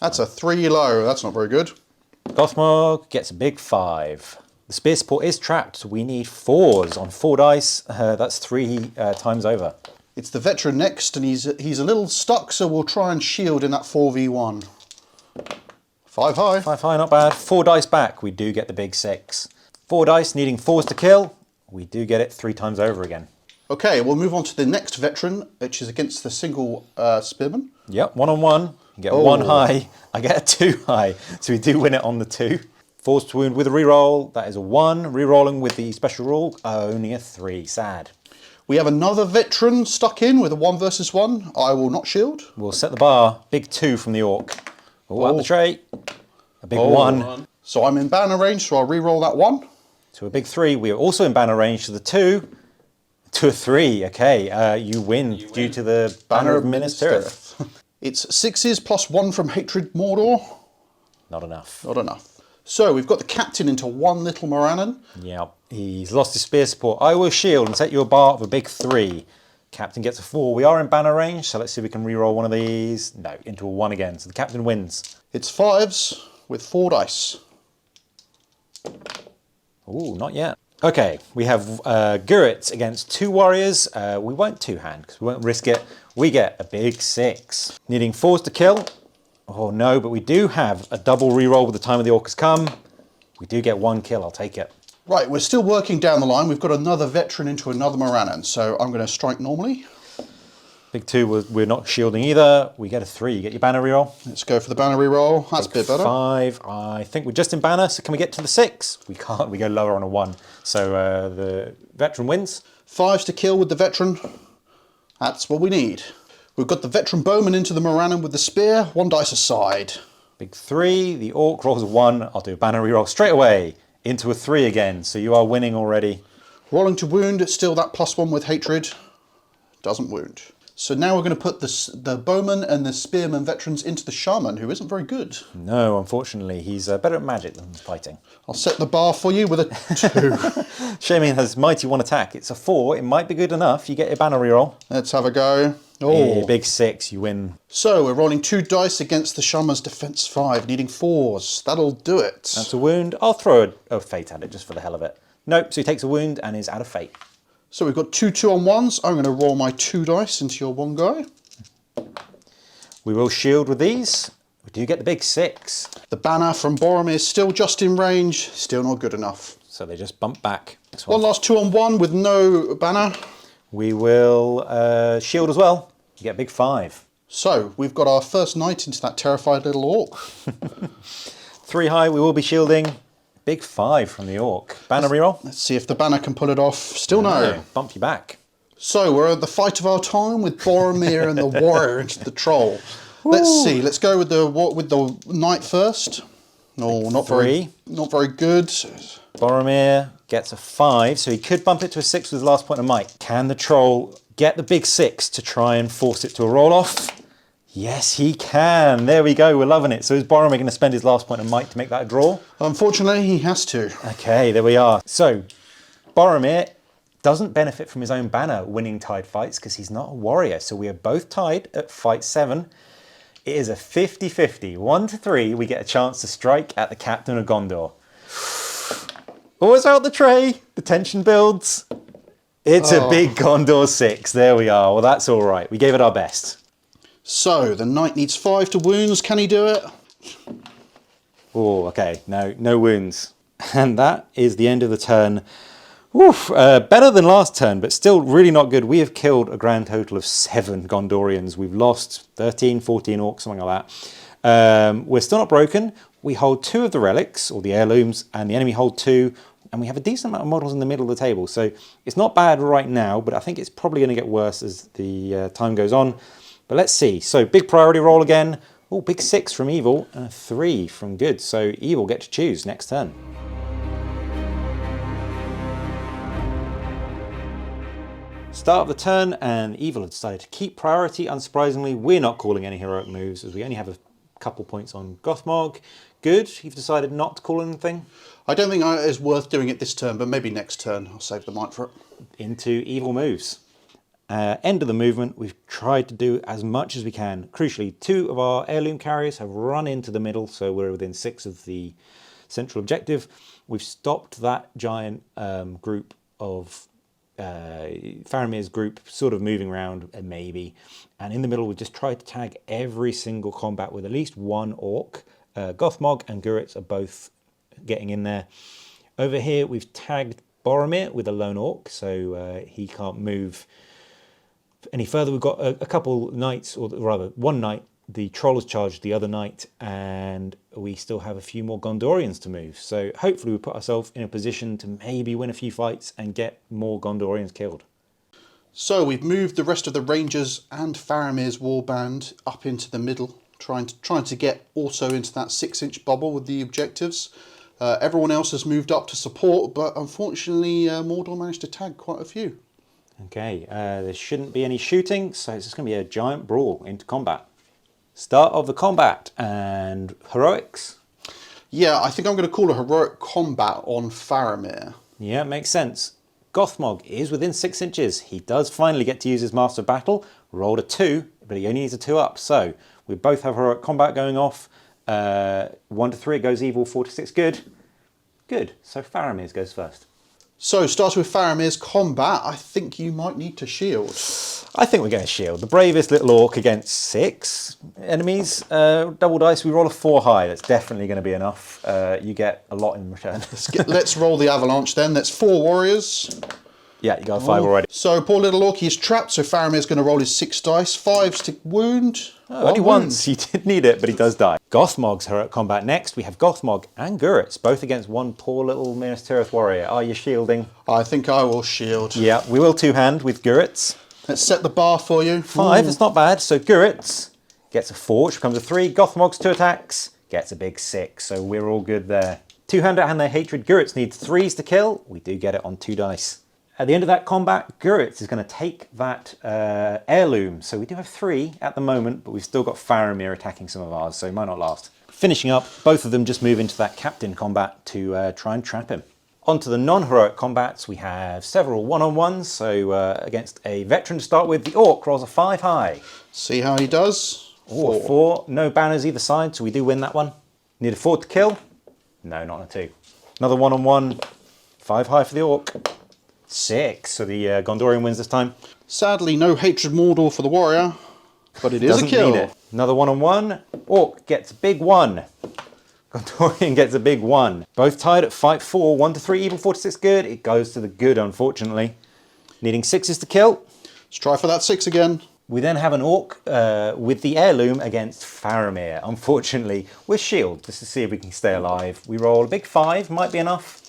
That's a 3 low. That's not very good. Gothmog gets a big 5. The spear support is trapped, so we need 4s on 4 dice. That's 3 times over. It's the veteran next, and he's a little stuck, so we'll try and shield in that 4v1. 5 high. 5 high, not bad. 4 dice back, we do get the big 6. 4 dice, needing 4s to kill. We do get it 3 times over again. Okay, we'll move on to the next veteran, which is against the single spearman. Yep, 1 on 1. You get 1 high. I get a 2 high, so we do win it on the 2. 4s to wound with a reroll. That is a 1. Rerolling with the special rule, only a 3. Sad. We have another veteran stuck in with a 1 versus 1. I will not shield. We'll set the bar. Big 2 from the orc. Out the tray. A big 1. So I'm in banner range, so I'll re-roll that 1. To a big 3. We are also in banner range to the 2. To a 3. Okay, you win due to the Banner of Minas Tirith. It's 6s plus 1 from Hatred Mordor. Not enough. Not enough. So we've got the captain into 1 little Morannon. Yeah, he's lost his spear support. I will shield and set you a bar of a big 3. Captain gets a 4. We are in banner range, so let's see if we can re-roll one of these. No, into a 1 again, so the captain wins. It's 5s with 4 dice. Ooh, not yet. Okay, we have Gurrit against 2 warriors. We won't 2-hand, because we won't risk it. We get a big 6. Needing 4s to kill. Oh no, but we do have a double re-roll with the time of the orc has come. We do get 1 kill, I'll take it. Right, we're still working down the line. We've got another veteran into another Morannon, so I'm going to strike normally. Big 2, we're not shielding either. We get a 3. You get your banner reroll. Let's go for the banner reroll. That's big a bit better. 5. I think we're just in banner, so can we get to the 6? We can't. We go lower on a 1. So the veteran wins. 5s to kill with the veteran. That's what we need. We've got the veteran bowman into the Morannon with the spear. 1 dice aside. Big 3. The orc rolls a 1. I'll do a banner reroll straight away. Into a 3 again. So you are winning already. Rolling to wound. Still that +1 with hatred. Doesn't wound. So now we're going to put the bowman and the spearman veterans into the shaman, who isn't very good. No, unfortunately. He's better at magic than fighting. I'll set the bar for you with a 2. Shaman has mighty 1 attack. It's a 4. It might be good enough. You get your banner reroll. Let's have a go. Oh, yeah, big 6. You win. So we're rolling 2 dice against the shaman's defense 5, needing 4s. That'll do it. That's a wound. I'll throw a fate at it just for the hell of it. Nope, so he takes a wound and is out of fate. So we've got 2 2-on-1s. I'm going to roll my 2 dice into your 1 guy. We will shield with these. We do get the big 6. The banner from Boromir is still just in range. Still not good enough. So they just bump back. One last 2-on-1 with no banner. We will shield as well. You get a big 5. So we've got our first knight into that terrified little orc. 3 high, we will be shielding. Big 5 from the orc. Banner reroll. Let's see if the banner can pull it off. Still no. Bump you back. So we're at the fight of our time with Boromir and the warrior into the troll. Let's see. Let's go with the knight first. No, not very good. Boromir gets a 5, so he could bump it to a 6 with his last point of might. Can the troll get the big 6 to try and force it to a roll-off? Yes, he can. There we go. We're loving it. So is Boromir going to spend his last point of might to make that a draw? Unfortunately, he has to. Okay, there we are. So Boromir doesn't benefit from his own banner winning tied fights because he's not a warrior. So we are both tied at fight 7. It is a 50-50. 1 to 3, we get a chance to strike at the captain of Gondor. Oh, it's out the tray. The tension builds. It's a big Gondor 6. There we are. Well, that's all right. We gave it our best. So the knight needs 5 to wounds. Can he do it? Oh, okay. No wounds. And that is the end of the turn. Oof, better than last turn, but still really not good. We have killed a grand total of 7 Gondorians. We've lost 13, 14 orcs, something like that. We're still not broken. We hold 2 of the relics, or the heirlooms, and the enemy hold 2. And we have a decent amount of models in the middle of the table. So it's not bad right now, but I think it's probably going to get worse as the time goes on. But let's see. So big priority roll again. Oh, big 6 from evil and a 3 from good. So evil get to choose next turn. Start of the turn, and evil have decided to keep priority. Unsurprisingly, we're not calling any heroic moves as we only have a couple points on Gothmog. Good, you've decided not to call anything? I don't think it's worth doing it this turn, but maybe next turn I'll save the might for it. Into evil moves. End of the movement, we've tried to do as much as we can. Crucially, 2 of our heirloom carriers have run into the middle, so we're within 6 of the central objective. We've stopped that giant group of Faramir's group sort of moving around, maybe. And in the middle, we've just tried to tag every single combat with at least 1 orc. Gothmog and Guritz are both getting in there. Over here, we've tagged Boromir with a lone orc, so he can't move any further. We've got a couple knights, or rather 1 knight. The troll has charged the other knight, and we still have a few more Gondorians to move. So hopefully we put ourselves in a position to maybe win a few fights and get more Gondorians killed. So we've moved the rest of the Rangers and Faramir's warband up into the middle, trying to get also into that 6-inch bubble with the objectives. Everyone else has moved up to support, but unfortunately Mordor managed to tag quite a few. Okay, there shouldn't be any shooting, so it's just going to be a giant brawl into combat. Start of the combat, and heroics? Yeah, I think I'm going to call a heroic combat on Faramir. Yeah, makes sense. Gothmog is within 6 inches. He does finally get to use his Master of Battle. Rolled a 2, but he only needs a 2 up. So we both have heroic combat going off. 1 to 3 it goes evil, 4 to 6 good. Good, so Faramir's goes first. So, starting with Faramir's combat, I think you might need to shield. I think we're going to shield. The bravest little orc against 6 enemies. Double dice, we roll a 4 high. That's definitely going to be enough. You get a lot in return. Let's roll the avalanche then. That's 4 warriors. Yeah, you got a 5 already. So, poor little orc, he's trapped, so Faramir's going to roll his 6 dice. 5s to wound. Oh, only once. He did need it, but he does die. Gothmog's heroic combat next. We have Gothmog and Guritz, both against 1 poor little Minas Tirith warrior. Are you shielding? I think I will shield. Yeah, we will 2-hand with Guritz. Let's set the bar for you. 5, it's not bad. So Guritz gets a 4, which becomes a 3. Gothmog's 2 attacks, gets a big 6. So we're all good there. 2-hand out and their hatred. Guritz needs 3s to kill. We do get it on 2 dice. At the end of that combat, Guritz is going to take that heirloom. So we do have 3 at the moment, but we've still got Faramir attacking some of ours, so it might not last. Finishing up, both of them just move into that captain combat to try and trap him. On to the non-heroic combats, we have several one-on-ones. So against a veteran to start with, the orc rolls a 5 high. See how he does. 4. No banners either side, so we do win that one. Need a 4 to kill? No, not a 2. Another one-on-one, 5 high for the orc. 6, so the Gondorian wins this time. Sadly, no hatred Mordor for the warrior, but it is a kill. Need it. Another one-on-one. Orc gets a big 1. Gondorian gets a big 1. Both tied at fight 4. 1 to 3 evil, 4 to 6 good. It goes to the good, unfortunately. Needing 6s to kill. Let's try for that 6 again. We then have an orc with the heirloom against Faramir. Unfortunately, with shield, just to see if we can stay alive. We roll a big 5, might be enough.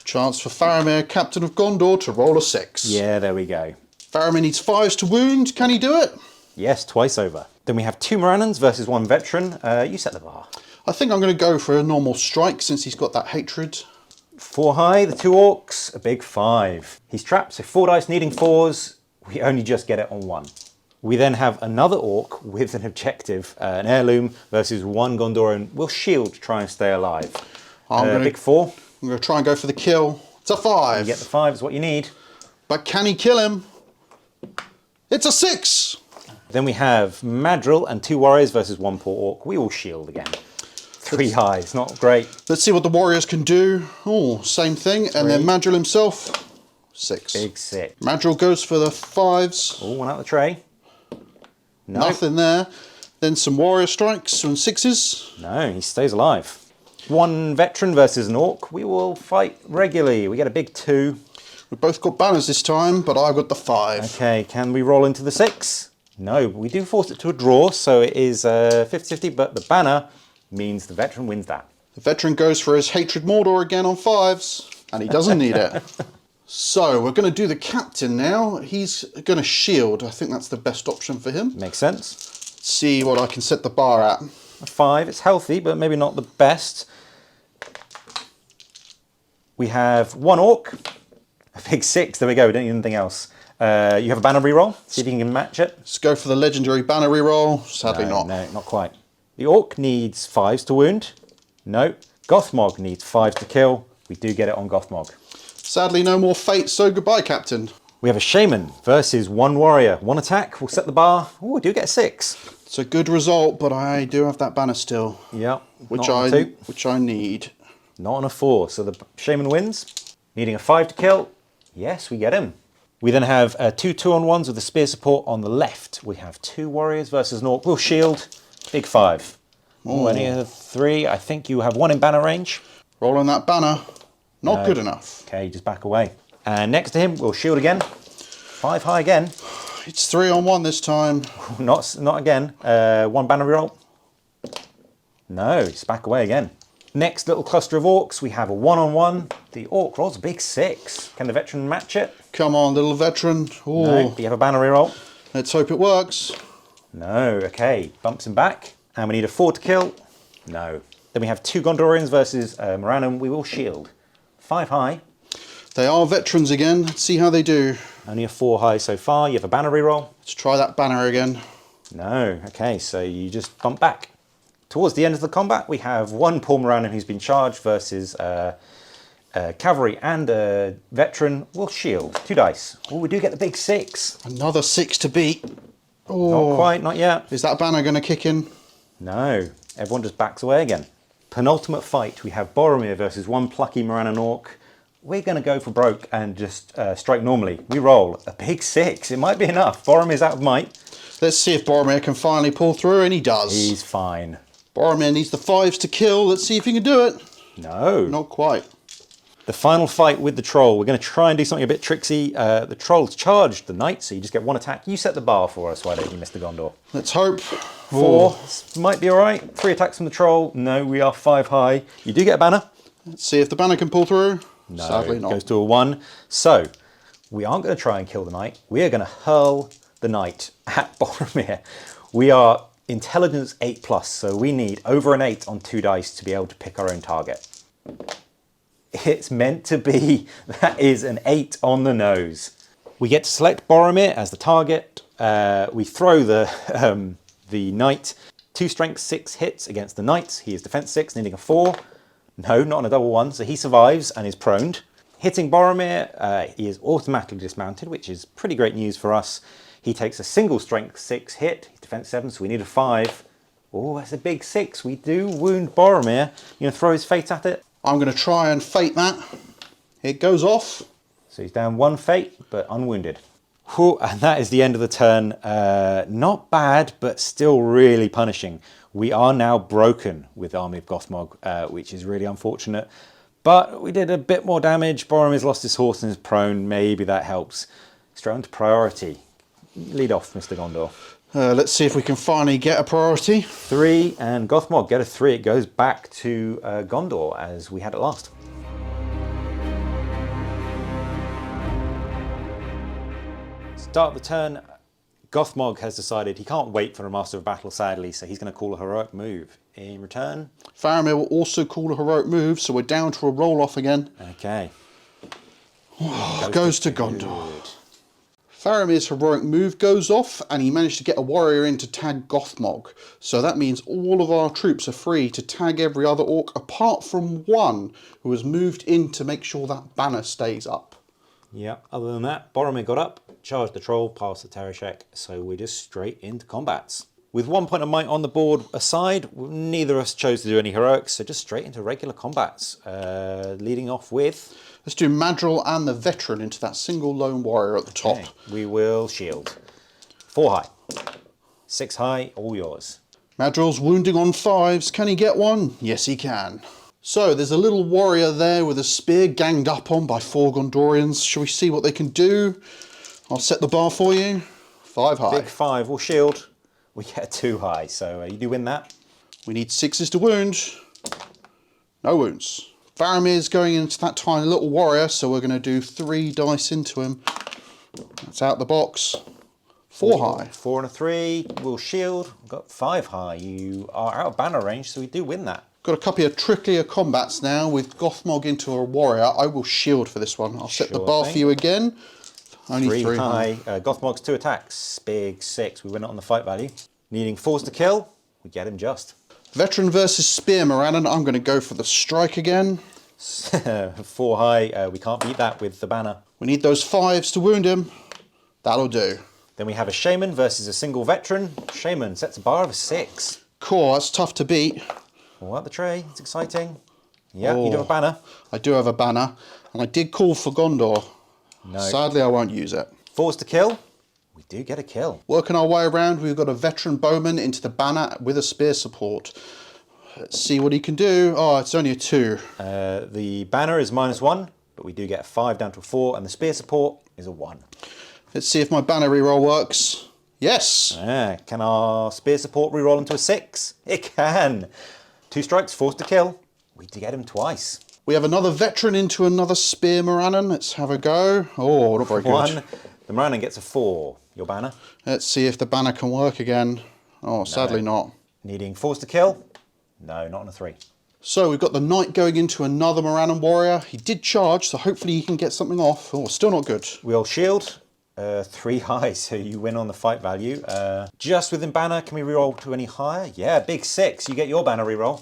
Chance for Faramir, Captain of Gondor, to roll a 6. Yeah, there we go. Faramir needs 5s to wound. Can he do it? Yes, twice over. Then we have 2 Morannons versus 1 veteran. You set the bar. I think I'm going to go for a normal strike since he's got that hatred. 4 high, the 2 orcs, a big 5. He's trapped, so 4 dice needing 4s. We only just get it on 1. We then have another orc with an objective, an heirloom, versus 1 Gondorian. We'll shield to try and stay alive. Big 4. I'm going to try and go for the kill. It's a 5. You get the 5 is what you need. But can he kill him? It's a 6. Then we have Madril and 2 warriors versus 1 poor orc. We all shield again. 3 high, it's not great. Let's see what the warriors can do. Oh, same thing. 3. And then Madril himself, 6. Big 6. Madril goes for the 5s. Oh, 1 out the tray. No. Nothing there. Then some warrior strikes and 6s. No, he stays alive. 1 veteran versus an orc. We will fight regularly. We get a big 2. We've both got banners this time, but I've got the 5. Okay, can we roll into the 6? No, we do force it to a draw, so it is 50-50, but the banner means the veteran wins that. The veteran goes for his Hatred Mordor again on 5s, and he doesn't need it. So, we're going to do the captain now. He's going to shield. I think that's the best option for him. Makes sense. Let's see what I can set the bar at. A 5, it's healthy, but maybe not the best. We have 1 orc, a big 6, there we go, we don't need anything else. You have a banner reroll, see if you can match it. Let's go for the legendary banner reroll. Sadly not. No, not quite. The orc needs 5s to wound. No. Gothmog needs 5s to kill. We do get it on Gothmog. Sadly no more fate, so goodbye, Captain. We have a shaman versus 1 warrior. 1 attack, we'll set the bar. Oh, we do get a 6. It's a good result, but I do have that banner still. Yep. Which I need. Not on a 4, so the shaman wins. Needing a 5 to kill. Yes, we get him. We then have 2 2-on-1s with the spear support on the left. We have 2 warriors versus an orc. We'll shield. Big 5. Oh, any of the 3? I think you have 1 in banner range. Rolling that banner. Not good enough. Okay, just back away. And next to him, we'll shield again. 5 high again. It's 3-on-1 this time. Not again. 1 banner reroll. No, just back away again. Next little cluster of orcs, we have a 1-on-1. The orc rolls a big 6. Can the veteran match it? Come on, little veteran. Ooh. No. Do you have a banner reroll? Let's hope it works. No. Okay. Bumps him back. And we need a 4 to kill. No. Then we have 2 Gondorians versus Moranum. We will shield. 5 high. They are veterans again. Let's see how they do. Only a 4 high so far. You have a banner reroll. Let's try that banner again. No. Okay, so you just bump back. Towards the end of the combat, we have 1 Paul Moranum who's been charged versus cavalry and a veteran. We'll shield. 2 dice. Oh, we do get the big 6. Another 6 to beat. Oh. Not quite, not yet. Is that banner going to kick in? No. Everyone just backs away again. Penultimate fight. We have Boromir versus 1 plucky Moranum orc. We're going to go for broke and just strike normally. We roll a big 6. It might be enough. Boromir's out of might. Let's see if Boromir can finally pull through, and he does. He's fine. Boromir needs the 5s to kill. Let's see if he can do it. No. Not quite. The final fight with the troll. We're going to try and do something a bit tricksy. The troll's charged the knight, so you just get 1 attack. You set the bar for us, why don't you, Mr. Gondor? Let's hope. 4. Might be all right. 3 attacks from the troll. No, we are 5 high. You do get a banner. Let's see if the banner can pull through. No, sadly not. It goes to a 1. So, we aren't going to try and kill the knight. We are going to hurl the knight at Boromir. We are intelligence 8+, so we need over an 8 on 2 dice to be able to pick our own target. It's meant to be. That is an 8 on the nose. We get to select Boromir as the target. We throw the knight. 2 strength 6 hits against the knight. He is defense 6, needing a 4. No, not on a double 1, so he survives and is proned. Hitting Boromir, he is automatically dismounted, which is pretty great news for us. He takes a single strength 6 hit. He's defense 7, so we need a 5. Oh, that's a big 6. We do wound Boromir. You gonna throw his fate at it? I'm going to try and fate that. It goes off. So he's down 1 fate, but unwounded. Whew, and that is the end of the turn. Not bad, but still really punishing. We are now broken with Army of Gothmog, which is really unfortunate. But we did a bit more damage. Boromir's lost his horse and is prone. Maybe that helps. Straight on to priority. Lead off, Mr. Gondor. Let's see if we can finally get a priority. 3, and Gothmog get a 3. It goes back to Gondor as we had it last. Start of the turn. Gothmog has decided he can't wait for a Master of Battle, sadly, so he's going to call a heroic move. In return, Faramir will also call a heroic move, so we're down to a roll-off again. Okay. Goes to Gondor. Faramir's heroic move goes off, and he managed to get a warrior in to tag Gothmog. So that means all of our troops are free to tag every other orc, apart from 1 who has moved in to make sure that banner stays up. Yeah, other than that, Boromir got up, charged the troll, passed the terror check, so we're just straight into combats. With 1 point of might on the board aside, neither of us chose to do any heroics, so just straight into regular combats. Leading off with... Let's do Madril and the veteran into that single lone warrior at the top. Okay, we will shield. 4 high. 6 high, all yours. Madril's wounding on 5s. Can he get 1? Yes, he can. So there's a little warrior there with a spear ganged up on by 4 Gondorians. Shall we see what they can do? I'll set the bar for you. 5 high. Big 5 will shield. We get a 2 high, so you do win that. We need 6s to wound. No wounds. Faramir's going into that tiny little warrior, so we're going to do 3 dice into him. That's out the box. 4 high. 4 and a 3 will shield. We've got 5 high. You are out of banner range, so we do win that. Got a couple of trickier combats now with Gothmog into a warrior. I will shield for this one. I'll set the bar for you again. Only 3 high. Gothmog's 2 attacks. Big 6. We win it on the fight value. Needing 4s to kill. We get him just. Veteran versus Spear Morannon. I'm going to go for the strike again. 4 high. We can't beat that with the banner. We need those 5s to wound him. That'll do. Then we have a Shaman versus a single veteran. Shaman sets a bar of a 6. Cool, that's tough to beat. All out the tray. It's exciting. Yeah, you do have a banner. I do have a banner. And I did call for Gondor. No. Sadly, I won't use it. 4s to kill. We do get a kill. Working our way around, we've got a veteran bowman into the banner with a spear support. Let's see what he can do. Oh, it's only a 2. The banner is -1, but we do get a 5 down to a 4, and the spear support is a 1. Let's see if my banner reroll works. Yes. Can our spear support reroll into a 6? It can. 2 strikes, 4s to kill. We do get him twice. We have another veteran into another Spear Morannon. Let's have a go. Oh, not very good. 1. The Morannon gets a 4. Your banner? Let's see if the banner can work again. Oh, sadly not. Needing 4s to kill? No, not on a 3. So we've got the knight going into another Morannon warrior. He did charge, so hopefully he can get something off. Oh, still not good. We'll shield. 3 high, so you win on the fight value. Just within banner, can we reroll to any higher? Yeah, big 6. You get your banner reroll.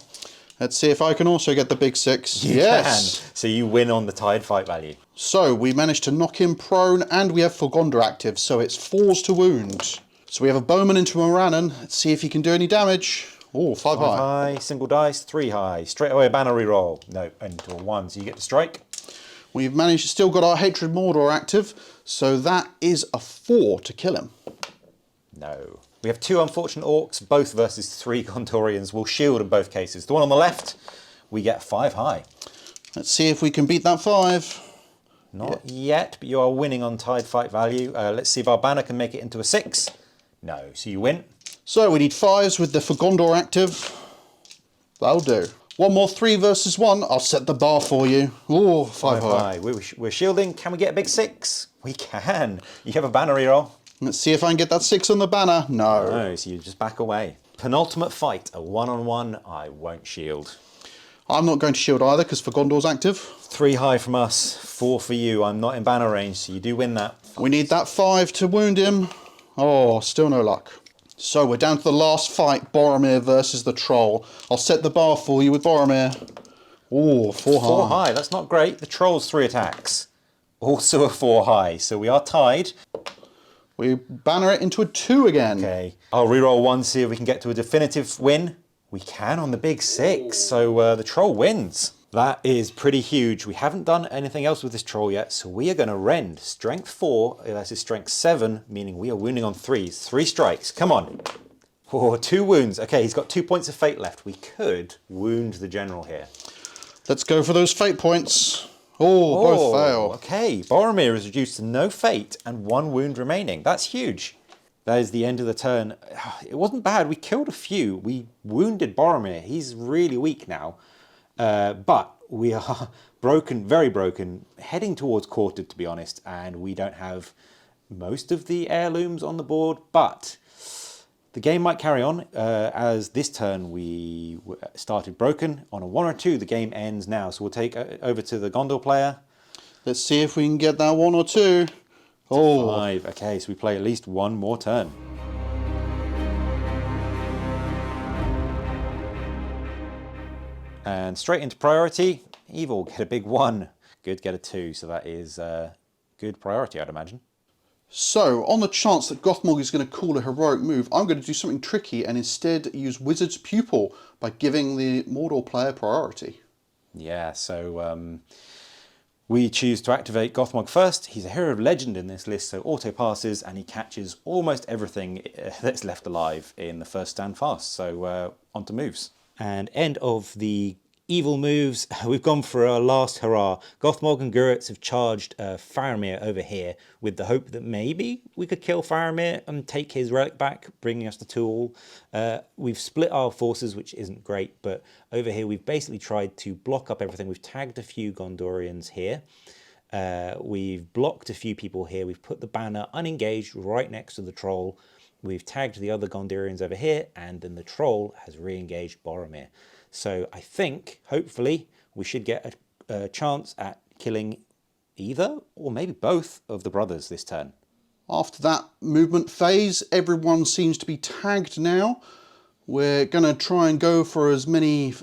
Let's see if I can also get the big 6. You yes. Can. So you win on the tied fight value. So we managed to knock him prone, and we have For Gondor active, so it's 4s to wound. So we have a bowman into Morannon. Let's see if he can do any damage. Oh, 5 high. 5 high, single dice, 3 high. Straight away a banner reroll. No, into a 1, so you get to strike. We've managed, still got our Hatred Mordor active, so that is a 4 to kill him. No. We have 2 unfortunate orcs, both versus 3 Gondorians. We'll shield in both cases. The one on the left, we get 5 high. Let's see if we can beat that 5. Not yet, but you are winning on tied fight value. Let's see if our banner can make it into a 6. No, so you win. So we need 5s with the For Gondor active. That'll do. One more 3 versus 1. I'll set the bar for you. Oh, 5 high. We're shielding. Can we get a big 6? We can. You have a banner reroll. Let's see if I can get that 6 on the banner. No. No, so you just back away. Penultimate fight, a 1-on-1. I won't shield. I'm not going to shield either because For Gondor's active. 3 high from us, 4 for you. I'm not in banner range, so you do win that. We need that 5 to wound him. Oh, still no luck. So we're down to the last fight, Boromir versus the Troll. I'll set the bar for you with Boromir. Oh, 4 high. 4 high, that's not great. The Troll's 3 attacks. Also a 4 high, so we are tied. We banner it into a 2 again. Okay, I'll reroll 1, see if we can get to a definitive win. We can on the big 6, so the Troll wins. That is pretty huge. We haven't done anything else with this Troll yet, so we are going to rend. Strength 4 versus Strength 7, meaning we are wounding on 3s. 3 strikes, come on. Oh, 2 wounds. Okay, he's got 2 points of fate left. We could wound the General here. Let's go for those fate points. Oh, both fail. Okay, Boromir is reduced to no fate and 1 wound remaining. That's huge. That is the end of the turn. It wasn't bad. We killed a few. We wounded Boromir. He's really weak now. But we are broken, very broken, heading towards quartered, to be honest, and we don't have most of the heirlooms on the board, but the game might carry on. As this turn we started broken. On a 1 or 2, the game ends now, so we'll take over to the Gondor player. Let's see if we can get that 1 or 2. Oh, 5. Okay, so we play at least 1 more turn. And straight into priority. Evil, get a big 1. Good, get a 2. So that is good priority, I'd imagine. So, on the chance that Gothmog is going to call a heroic move, I'm going to do something tricky and instead use Wizard's Pupil by giving the Mordor player priority. Yeah, so we choose to activate Gothmog first. He's a hero of legend in this list, so auto passes and he catches almost everything that's left alive in the first stand fast. So on to moves. And end of the evil moves. We've gone for our last hurrah. Gothmog and Gurits have charged Faramir over here with the hope that maybe we could kill Faramir and take his relic back, bringing us to 2-all. We've split our forces, which isn't great, but over here we've basically tried to block up everything. We've tagged a few Gondorians here. We've blocked a few people here. We've put the banner unengaged right next to the troll. We've tagged the other Gondorians over here, and then the troll has re-engaged Boromir. So I think, hopefully, we should get a chance at killing either, or maybe both, of the brothers this turn. After that movement phase, everyone seems to be tagged now. We're going to try and go for as many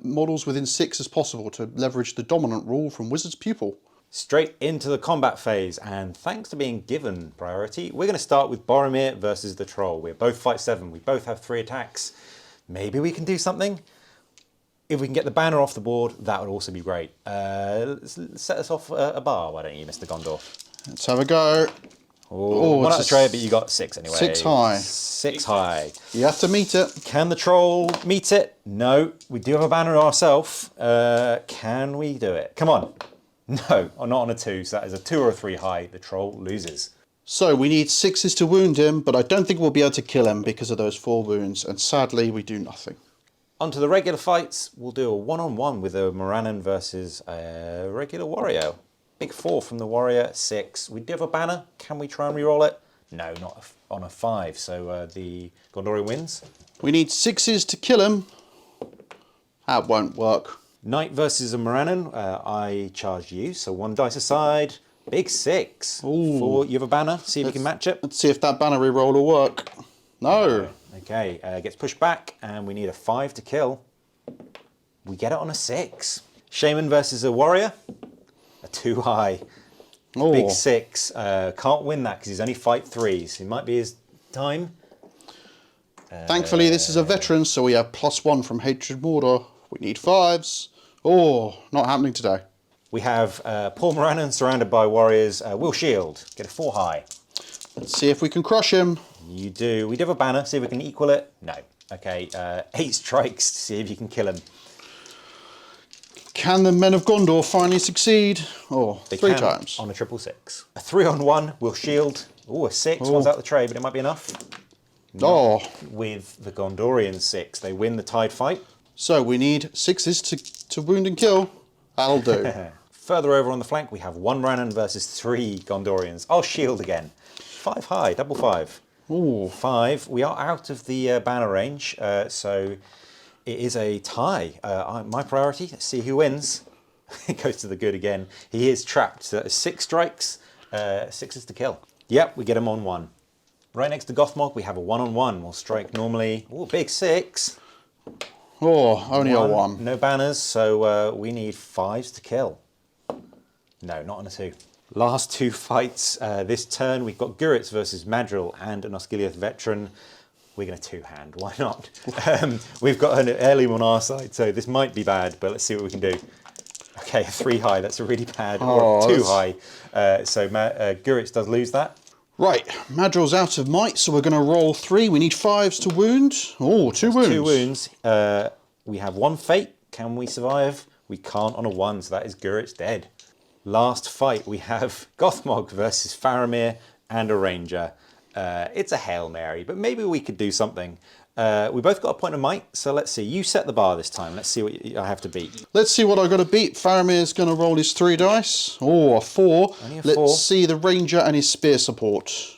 models within 6 as possible to leverage the dominant rule from Wizard's Pupil. Straight into the combat phase, and thanks to being given priority, we're going to start with Boromir versus the troll. We're both fight 7, we both have 3 attacks. Maybe we can do something. If we can get the banner off the board, that would also be great. Let's set us off a bar, why don't you, Mr. Gondor? Let's have a go. Oh, one out of the trade, but you got 6 anyway. 6 high. 6 high. You have to meet it. Can the troll meet it? No. We do have a banner ourselves. Can we do it? Come on. No, not on a 2, so that is a 2 or a 3 high. The troll loses. So we need 6s to wound him, but I don't think we'll be able to kill him because of those 4 wounds, and sadly we do nothing. Onto the regular fights, we'll do a one-on-one with a Morannon versus a regular warrior. Big 4 from the warrior, 6. We do have a banner. Can we try and reroll it? No, not on a 5, so the Gondorian wins. We need 6s to kill him. That won't work. Knight versus a Morannon. I charge you, so 1 dice aside. Big 6. Ooh. You have a banner, see if you can match it. Let's see if that banner reroll will work. No. Okay, gets pushed back, and we need a 5 to kill. We get it on a 6. Shaman versus a warrior. A 2 high. Oh. Big 6. Can't win that because he's only fight 3s. It might be his time. Thankfully, this is a veteran, so we have +1 from Hatred Mordor. We need 5s. Oh, not happening today. We have Paul Morannon surrounded by warriors. Will Shield. Get a 4 high. Let's see if we can crush him. You do. We do have a banner. See if we can equal it. No. Okay. 8 strikes to see if you can kill him. Can the men of Gondor finally succeed? Oh, They 3 can times. on a 666. A 3-on-1 will shield. Oh, a 6. One's out the tray, but it might be enough. Oh. With the Gondorian 6, they win the tide fight. So we need 6s to wound and kill. That'll do. Further over on the flank, we have 1 Rannon versus 3 Gondorians. I'll shield again. 5 high, double 5. Ooh. 5. We are out of the banner range, so it is a tie. My priority, let's see who wins. It goes to the good again. He is trapped. So that is 6 strikes, 6s to kill. Yep, we get him on 1. Right next to Gothmog, we have a 1-on-1. We'll strike normally. Oh, big 6. Oh, only a 1. No banners, so we need 5s to kill. No, not on a 2. Last 2 fights this turn. We've got Gurits versus Madril and an Osgiliath veteran. We're going to 2-hand, why not? We've got an heirloom on our side, so this might be bad, but let's see what we can do. Okay, a 3 high, that's a really bad, or a 2 high. So Gurits does lose that. Right, Madril's out of might, so we're going to roll 3. We need 5s to wound. Oh, 2 wounds. 2 wounds. We have 1 fate. Can we survive? We can't on a 1, so that is Gurits dead. Last fight, we have Gothmog versus Faramir and a ranger. It's a Hail Mary, but maybe we could do something. We both got a point of might, so let's see. You set the bar this time. Let's see what I have to beat. Let's see what I've got to beat. Faramir's going to roll his 3 dice. Oh, a 4. Only a 4. Let's see the ranger and his spear support.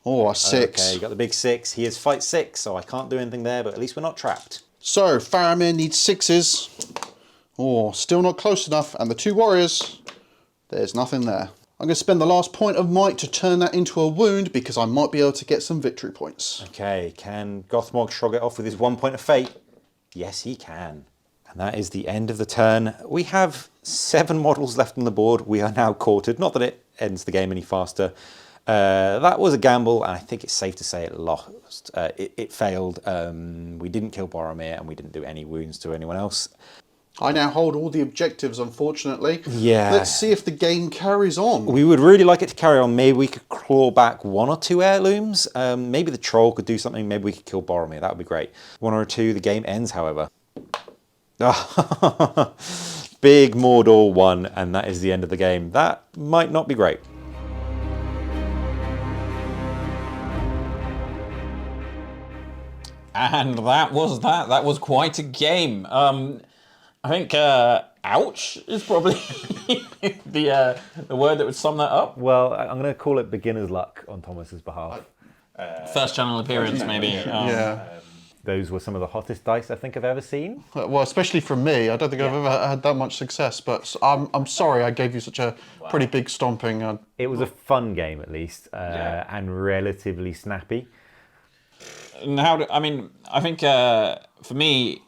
Oh, a 6. Okay, you got the big 6. He is fight 6, so I can't do anything there, but at least we're not trapped. So, Faramir needs 6s. Oh, still not close enough. And the 2 warriors, there's nothing there. I'm going to spend the last point of might to turn that into a wound because I might be able to get some victory points. Okay, can Gothmog shrug it off with his 1 point of fate? Yes, he can. And that is the end of the turn. We have 7 models left on the board. We are now quartered. Not that it ends the game any faster. That was a gamble, and I think it's safe to say it lost. It failed. We didn't kill Boromir, and we didn't do any wounds to anyone else. I now hold all the objectives, unfortunately. Yeah. Let's see if the game carries on. We would really like it to carry on. Maybe we could claw back 1 or 2 heirlooms. Maybe the troll could do something. Maybe we could kill Boromir. That would be great. 1 or 2. The game ends, however. Big Mordor won, and that is the end of the game. That might not be great. And that was that. That was quite a game. I think ouch is probably the word that would sum that up. Well, I'm going to call it beginner's luck on Thomas's behalf. First channel appearance, maybe. Yeah. Those were some of the hottest dice I think I've ever seen. Well, especially from me, I don't think I've ever had that much success. But I'm sorry I gave you such a pretty big stomping. It was a fun game, at least, and relatively snappy. And I think for me,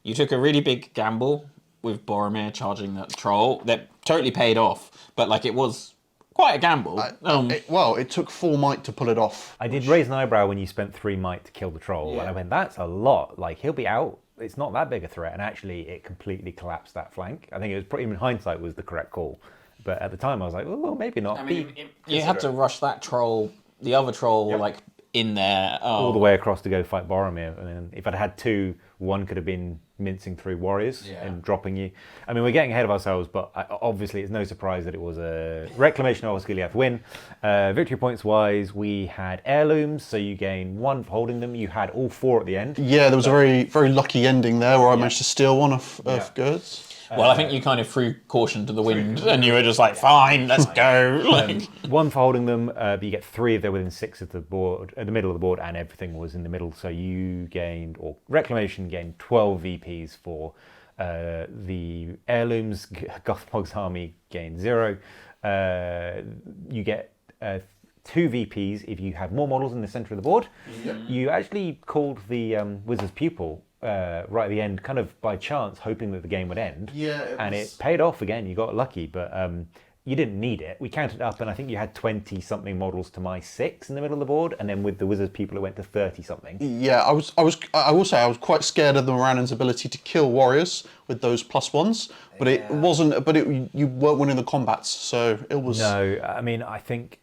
you took a really big gamble with Boromir charging that troll. That totally paid off, but like it was quite a gamble. It took 4 might to pull it off. I did raise an eyebrow when you spent 3 might to kill the troll, and I went, that's a lot. Like, he'll be out. It's not that big a threat, and actually it completely collapsed that flank. I think it was probably, in hindsight, was the correct call. But at the time, I was like, oh, well, maybe not. You had to rush that troll, the other troll, like in there. All the way across to go fight Boromir. And then if I'd had 2, one could have been mincing through warriors and dropping you. I mean, we're getting ahead of ourselves, but obviously it's no surprise that it was a Reclamation of Osgiliath win. Victory points wise, we had heirlooms, so you gain 1 for holding them. You had all 4 at the end. Yeah, there was a very, very lucky ending there where I managed to steal one of goods. Well, I think you kind of threw caution to the wind, and you were just like, "Fine, let's go." 1 for holding them, but you get 3 if they're within 6 of the board, at the middle of the board, and everything was in the middle. So you gained, or Reclamation gained 12 VPs for the heirlooms. Gothmog's army gained 0. You get 2 VPs if you have more models in the centre of the board. You actually called the Wizard's Pupil right at the end, kind of by chance, hoping that the game would end. It paid off again. You got lucky, but you didn't need it. We counted up, and I think you had 20-something models to my 6 in the middle of the board, and then with the Wizard's People, it went to 30-something. Yeah, I will say I was quite scared of the Morannon's ability to kill warriors with those +1s, but it wasn't. But you weren't winning the combats, so it was. No, I mean, I think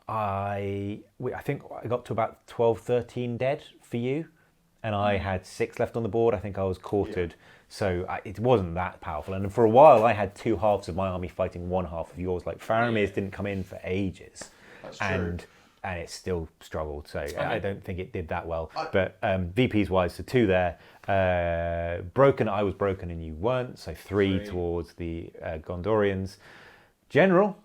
I got to about 12, 13 dead for you. And I had 6 left on the board. I think I was quartered. So it wasn't that powerful. And for a while, I had 2 halves of my army fighting 1 half of yours. Like, Faramir's didn't come in for ages. That's true. And it still struggled. So I don't think it did that well. But VPs-wise, so 2 there. Broken, I was broken and you weren't. So 3 towards the Gondorians. General.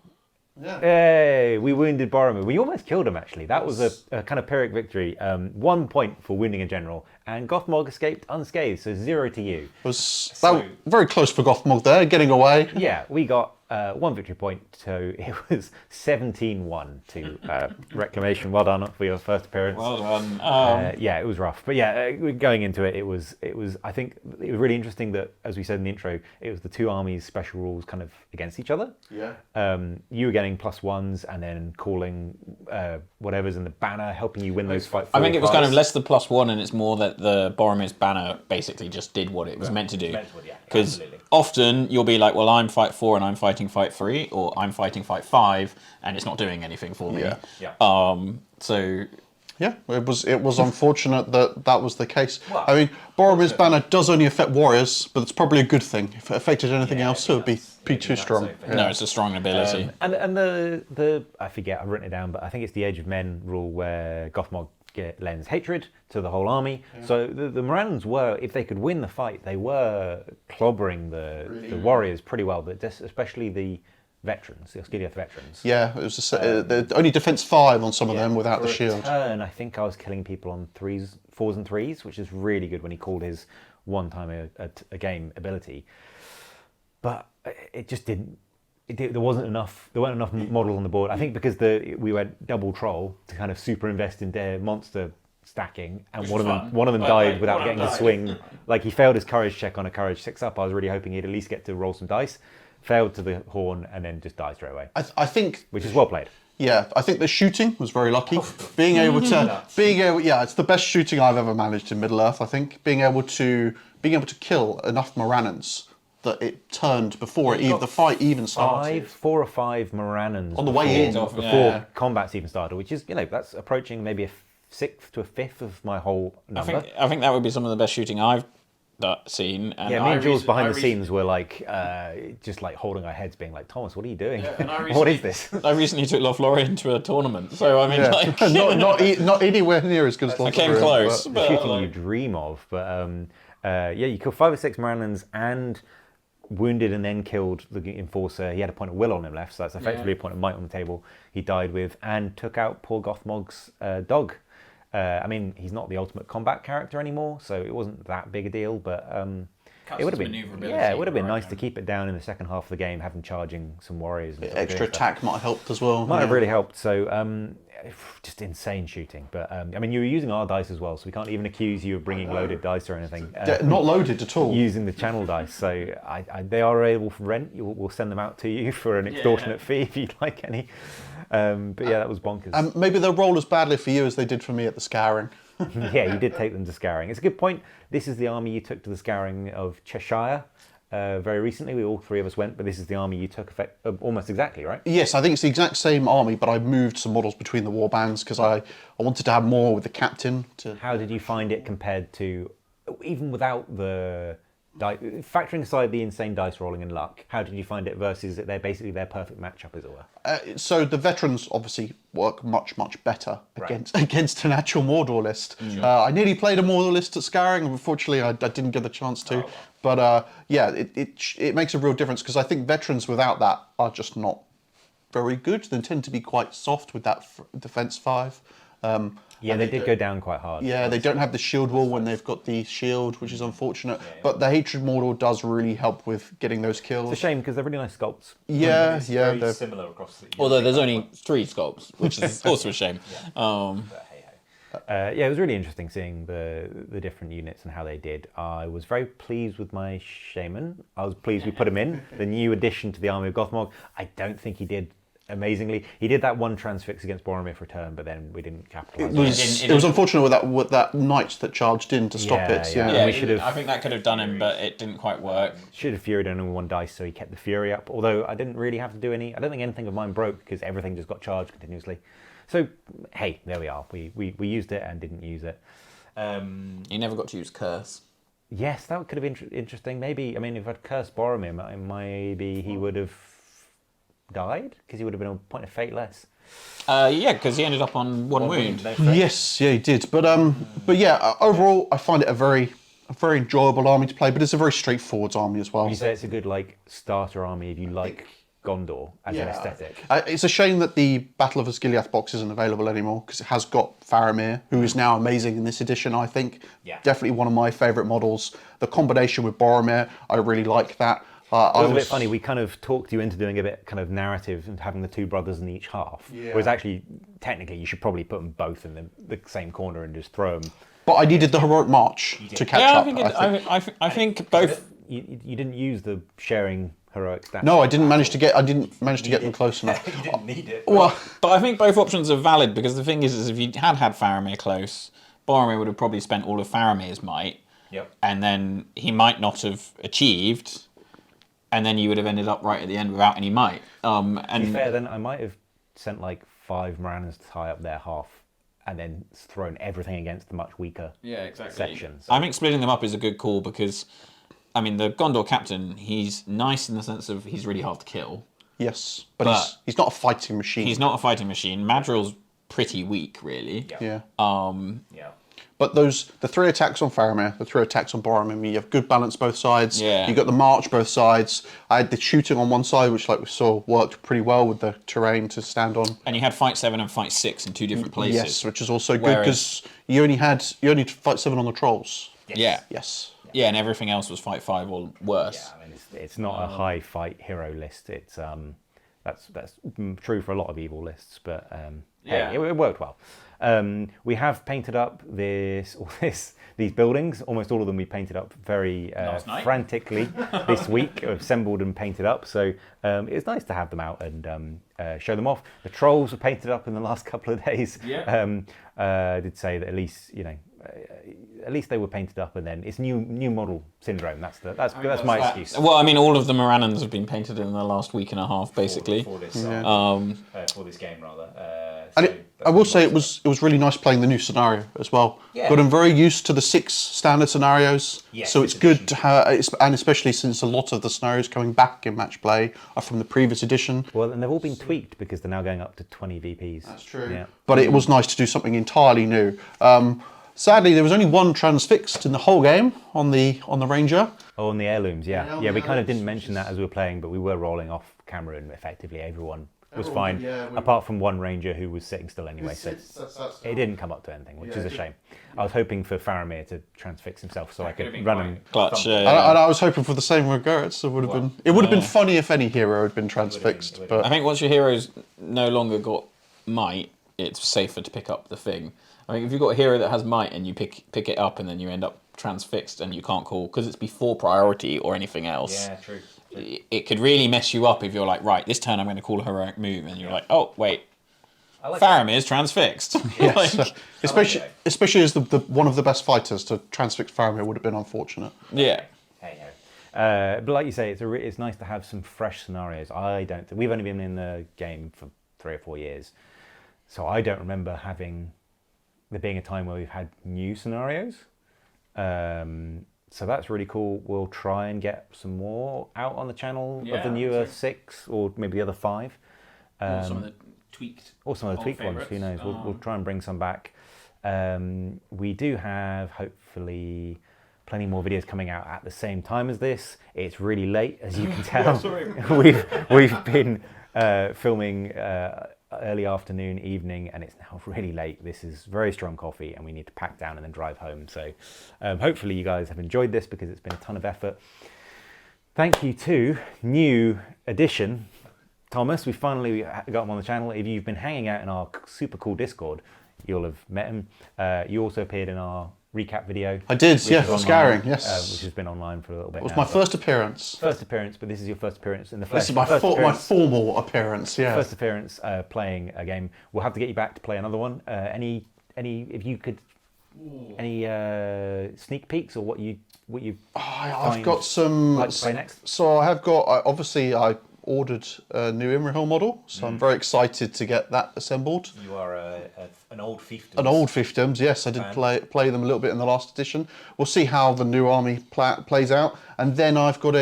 Yeah. Hey, we wounded Boromir. We almost killed him, actually. That was a kind of Pyrrhic victory. 1 point for wounding a general. And Gothmog escaped unscathed, so 0 to you. That very close for Gothmog there, getting away. Yeah, we got 1 victory point, so it was 17-1 to Reclamation. Well done for your first appearance. Well done. Yeah, it was rough. But yeah, going into it, it was. I think it was really interesting that, as we said in the intro, it was the 2 armies' special rules kind of against each other. Yeah. You were getting +1s and then calling whatever's in the banner, helping you win those fights. I think it was kind of less the +1, and it's more that the Boromir's banner basically just did what it was meant to do. Because often you'll be like, well, I'm fight 4 and I'm fighting fight 3, or I'm fighting fight 5, and it's not doing anything for me. So yeah, it was unfortunate that was the case. Well, I mean, Boromir's banner does only affect warriors, but it's probably a good thing. If it affected anything else, it would be too strong. No, it's a strong ability. And the I forget, I've written it down, but I think it's the Age of Men rule where Gothmog lends hatred to the whole army. So the Morannons were, if they could win the fight, they were clobbering the warriors pretty well, but especially the veterans, the Osgiliath veterans. Yeah, it was only defense 5 on some of them without the shield. And I think I was killing people on 4s and 3s, which is really good when he called his 1 time a game ability. But it just didn't. There weren't enough models on the board. I think because we went double troll to kind of super invest in their monster stacking, and one of them died without getting a swing. Like, he failed his courage check on a courage 6 up. I was really hoping he'd at least get to roll some dice. Failed to the horn and then just died straight away. I think, which is well played. Yeah, I think the shooting was very lucky. Being able, it's the best shooting I've ever managed in Middle Earth. I think being able to kill enough Morannons that it turned before the fight even started. 4 or 5 Morannons on the way in before combats even started, which is, that's approaching maybe a 6th to a 5th of my whole number. I think that would be some of the best shooting I've that scene. And Yeah, me and Jules behind the scenes were like, just like holding our heads, being like, Thomas, what are you doing? What is this? I recently took Lothlorien to a tournament, so I mean, like, not anywhere near as good as Lothlorien. I came close. The shooting you dream of, but yeah, you killed 5 or 6 Morannons and wounded and then killed the enforcer. He had a point of will on him left, so that's effectively a point of might on the table he died with, and took out poor Gothmog's dog. I mean, he's not the ultimate combat character anymore, so it wasn't that big a deal, but it would have been nice to keep it down in the second half of the game, have him charging some warriors. And extra attack might have helped as well. Might have really helped. So just insane shooting. But I mean, you were using our dice as well, so we can't even accuse you of bringing loaded dice or anything. Not loaded at all. Using the channel dice, so they are available for rent. We'll send them out to you for an extortionate fee if you'd like any. But yeah, that was bonkers. Maybe they'll roll as badly for you as they did for me at the Scouring. Yeah, you did take them to Scouring. It's a good point. This is the army you took to the Scouring of Cheshire very recently. We all 3 of us went, but this is the army you took almost exactly, right? Yes, I think it's the exact same army, but I moved some models between the war bands because I wanted to have more with the captain. How did you find it compared to, even without the factoring aside the insane dice rolling and luck, how did you find it versus they're basically their perfect matchup, as it were? So the veterans obviously work much against an actual Mordor list. Sure. I nearly played a Mordor list at Scouring, and unfortunately I didn't get the chance to. But yeah, it makes a real difference because I think veterans without that are just not very good. They tend to be quite soft with that defense 5. Yeah, they did go down quite hard. Yeah, they don't have the shield wall when they've got the shield, which is unfortunate. But the Hatred Mordor does really help with getting those kills. It's a shame because they're really nice sculpts. Yeah, Very similar across the. Although there's only 3 sculpts, which is also a shame. Yeah, it was really interesting seeing the different units and how they did. I was very pleased with my Shaman. I was pleased we put him in, the new addition to the army of Gothmog. I don't think he did amazingly. He did that one transfix against Boromir for a turn, but then we didn't capitalise. It was unfortunate with that knight that charged in to stop it. Yeah, we should have. I think that could have done him, but it didn't quite work. Should have furied only 1 dice, so he kept the fury up. Although I didn't really have to do any. I don't think anything of mine broke because everything just got charged continuously. So hey, there we are. We used it and didn't use it. You never got to use curse. Yes, that could have been interesting. Maybe, I mean, if I'd cursed Boromir, maybe he would have died because he would have been a point of fate less. Yeah, because he ended up on 1 wound. Yes, yeah, he did. But yeah, overall, I find it a very enjoyable army to play. But it's a very straightforward army as well. You say it's a good starter army if you like Gondor as an aesthetic. It's a shame that the Battle of Osgiliath box isn't available anymore because it has got Faramir, who is now amazing in this edition. I think definitely one of my favourite models. The combination with Boromir, I really like that. It was a bit funny. We kind of talked you into doing a bit kind of narrative and having the 2 brothers in each half. Yeah. Whereas actually, technically, you should probably put them both in the same corner and just throw them. But I needed the heroic march to catch up. I think both. You didn't use the sharing heroic stats. No, I didn't manage to get them close enough. You didn't need it. Well, but I think both options are valid because the thing is if you had Faramir close, Boromir would have probably spent all of Faramir's might. Yep. And then he might not have achieved. And then you would have ended up right at the end without any might. And to be fair, then I might have sent 5 Morannons to tie up their half and then thrown everything against the much weaker sections. I think splitting them up is a good call because, I mean, the Gondor captain, he's nice in the sense of he's really hard to kill. Yes, but he's not a fighting machine. He's not a fighting machine. Madril's pretty weak, really. Yeah. Yeah. But the 3 attacks on Faramir, the 3 attacks on Boromir, you have good balance both sides. Yeah. You got the march both sides. I had the shooting on one side, which, like we saw, worked pretty well with the terrain to stand on. And you had Fight 7 and Fight 6 in 2 different places. Yes, which is also good because you only Fight 7 on the trolls. Yes. Yeah. Yes. Yeah, and everything else was Fight 5 or worse. Yeah, I mean, it's not a high fight hero list. It's that's true for a lot of evil lists, but hey, it worked well. We have painted up these buildings. Almost all of them we painted up very frantically this week. Assembled and painted up. So it's nice to have them out and show them off. The trolls were painted up in the last couple of days. Yeah. I did say that at least at least they were painted up, and then it's new model syndrome. That's my excuse. Well, I mean, all of the Morannons have been painted in the last week and a half, basically. For this game, rather. And I will say it was really nice playing the new scenario as well. Yeah. Got very used to the 6 standard scenarios, so it's good to have, and especially since a lot of the scenarios coming back in match play are from the previous edition. Well, and they've all been tweaked because they're now going up to 20 VPs. That's true. Yeah. But it was nice to do something entirely new. Sadly, there was only one transfixed in the whole game on the Ranger. Oh, and the heirlooms, yeah. Yeah, We kind of didn't mention that as we were playing, but we were rolling off camera, and effectively everyone was fine, apart from one Ranger who was sitting still anyway, so it didn't come up to anything, which is a shame. I was hoping for Faramir to transfix himself so I could run him. Clutch, And I was hoping for the same with Gerrits. It would have been funny if any hero had been transfixed. But I think once your heroes no longer got might, it's safer to pick up the thing. I mean, if you've got a hero that has might and you pick it up and then you end up transfixed and you can't call because it's before priority or anything else. Yeah, true. It could really mess you up if you're like, right, this turn I'm going to call a heroic move, and you're like, oh wait, Faramir's transfixed. yes, especially as the one of the best fighters, to transfix Faramir would have been unfortunate. Yeah. But like you say, it's nice to have some fresh scenarios. We've only been in the game for 3 or 4 years, so I don't remember there being a time where we've had new scenarios. So that's really cool. We'll try and get some more out on the channel of the newer 6 or maybe the other 5. Or some of the tweaked ones. Who knows? We'll try and bring some back. We do have hopefully plenty more videos coming out at the same time as this. It's really late, as you can tell. We've been filming early afternoon, evening, and it's now really late. This is very strong coffee and we need to pack down and then drive home. So hopefully you guys have enjoyed this because it's been a ton of effort. Thank you to new addition, Thomas. We finally got him on the channel. If you've been hanging out in our super cool Discord, you'll have met him. You also appeared in our recap video. I did, yeah, Scouring, yes. Which has been online for a little bit. It was my first appearance. But this is your first appearance in the flesh. This is my formal appearance, yeah. First appearance playing a game. We'll have to get you back to play another one. If you could, any sneak peeks or what you I've got some. Like to play next? So I have got. I ordered a new Imrahil model, so I'm very excited to get that assembled. You are an old fiefdoms. An old fiefdoms, yes. I did play them a little bit in the last edition. We'll see how the new army plays out, and then I have got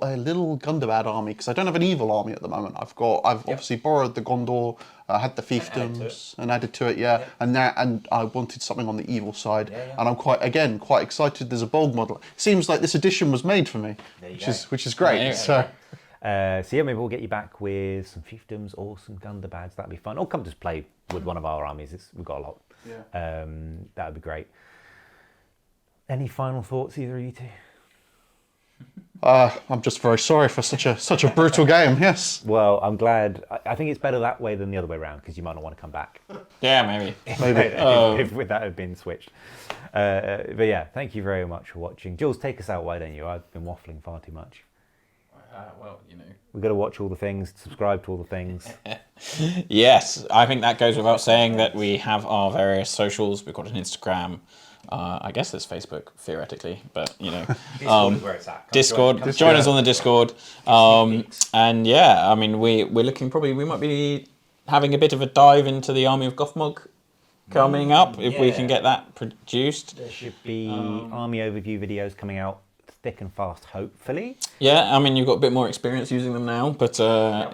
a little Gundabad army because I don't have an evil army at the moment. I've obviously borrowed the Gondor. I had the fiefdoms and added to it, and I wanted something on the evil side, and I'm quite excited. There's a Bolg model. It seems like this edition was made for me, which is great. So maybe we'll get you back with some fiefdoms or some Gundabads. That'd be fun. Or come just play with one of our armies. We've got a lot. That would be great. Any final thoughts, either of you two? I'm just very sorry for such a brutal game. Yes. Well, I'm glad. I think it's better that way than the other way around because you might not want to come back. Yeah, maybe. if that had been switched. But yeah, thank you very much for watching. Jules, take us out. Why don't you? I've been waffling far too much. Well, you know. We've got to watch all the things, subscribe to all the things. Yes, I think that goes without saying that we have our various socials. We've got an Instagram. I guess there's Facebook, theoretically, but, you know. Discord is where it's at. Discord. Join us on the Discord. And yeah, I mean, we're looking we might be having a bit of a dive into the Army of Gothmog coming up, if we can get that produced. There should be army overview videos coming out thick and fast, hopefully. Yeah, I mean, you've got a bit more experience using them now, but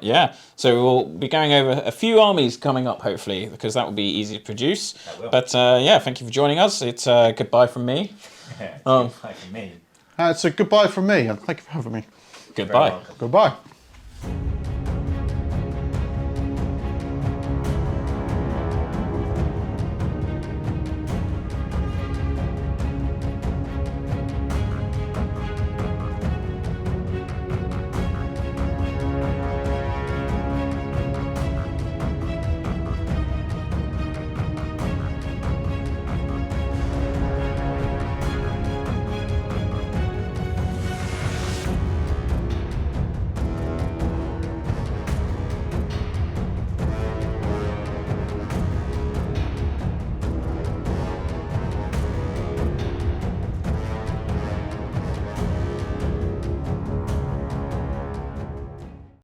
yeah. So we'll be going over a few armies coming up, hopefully, because that will be easy to produce. But yeah, thank you for joining us. It's goodbye from me. Goodbye from me. It's a goodbye from me, and thank you for having me. Goodbye. Goodbye.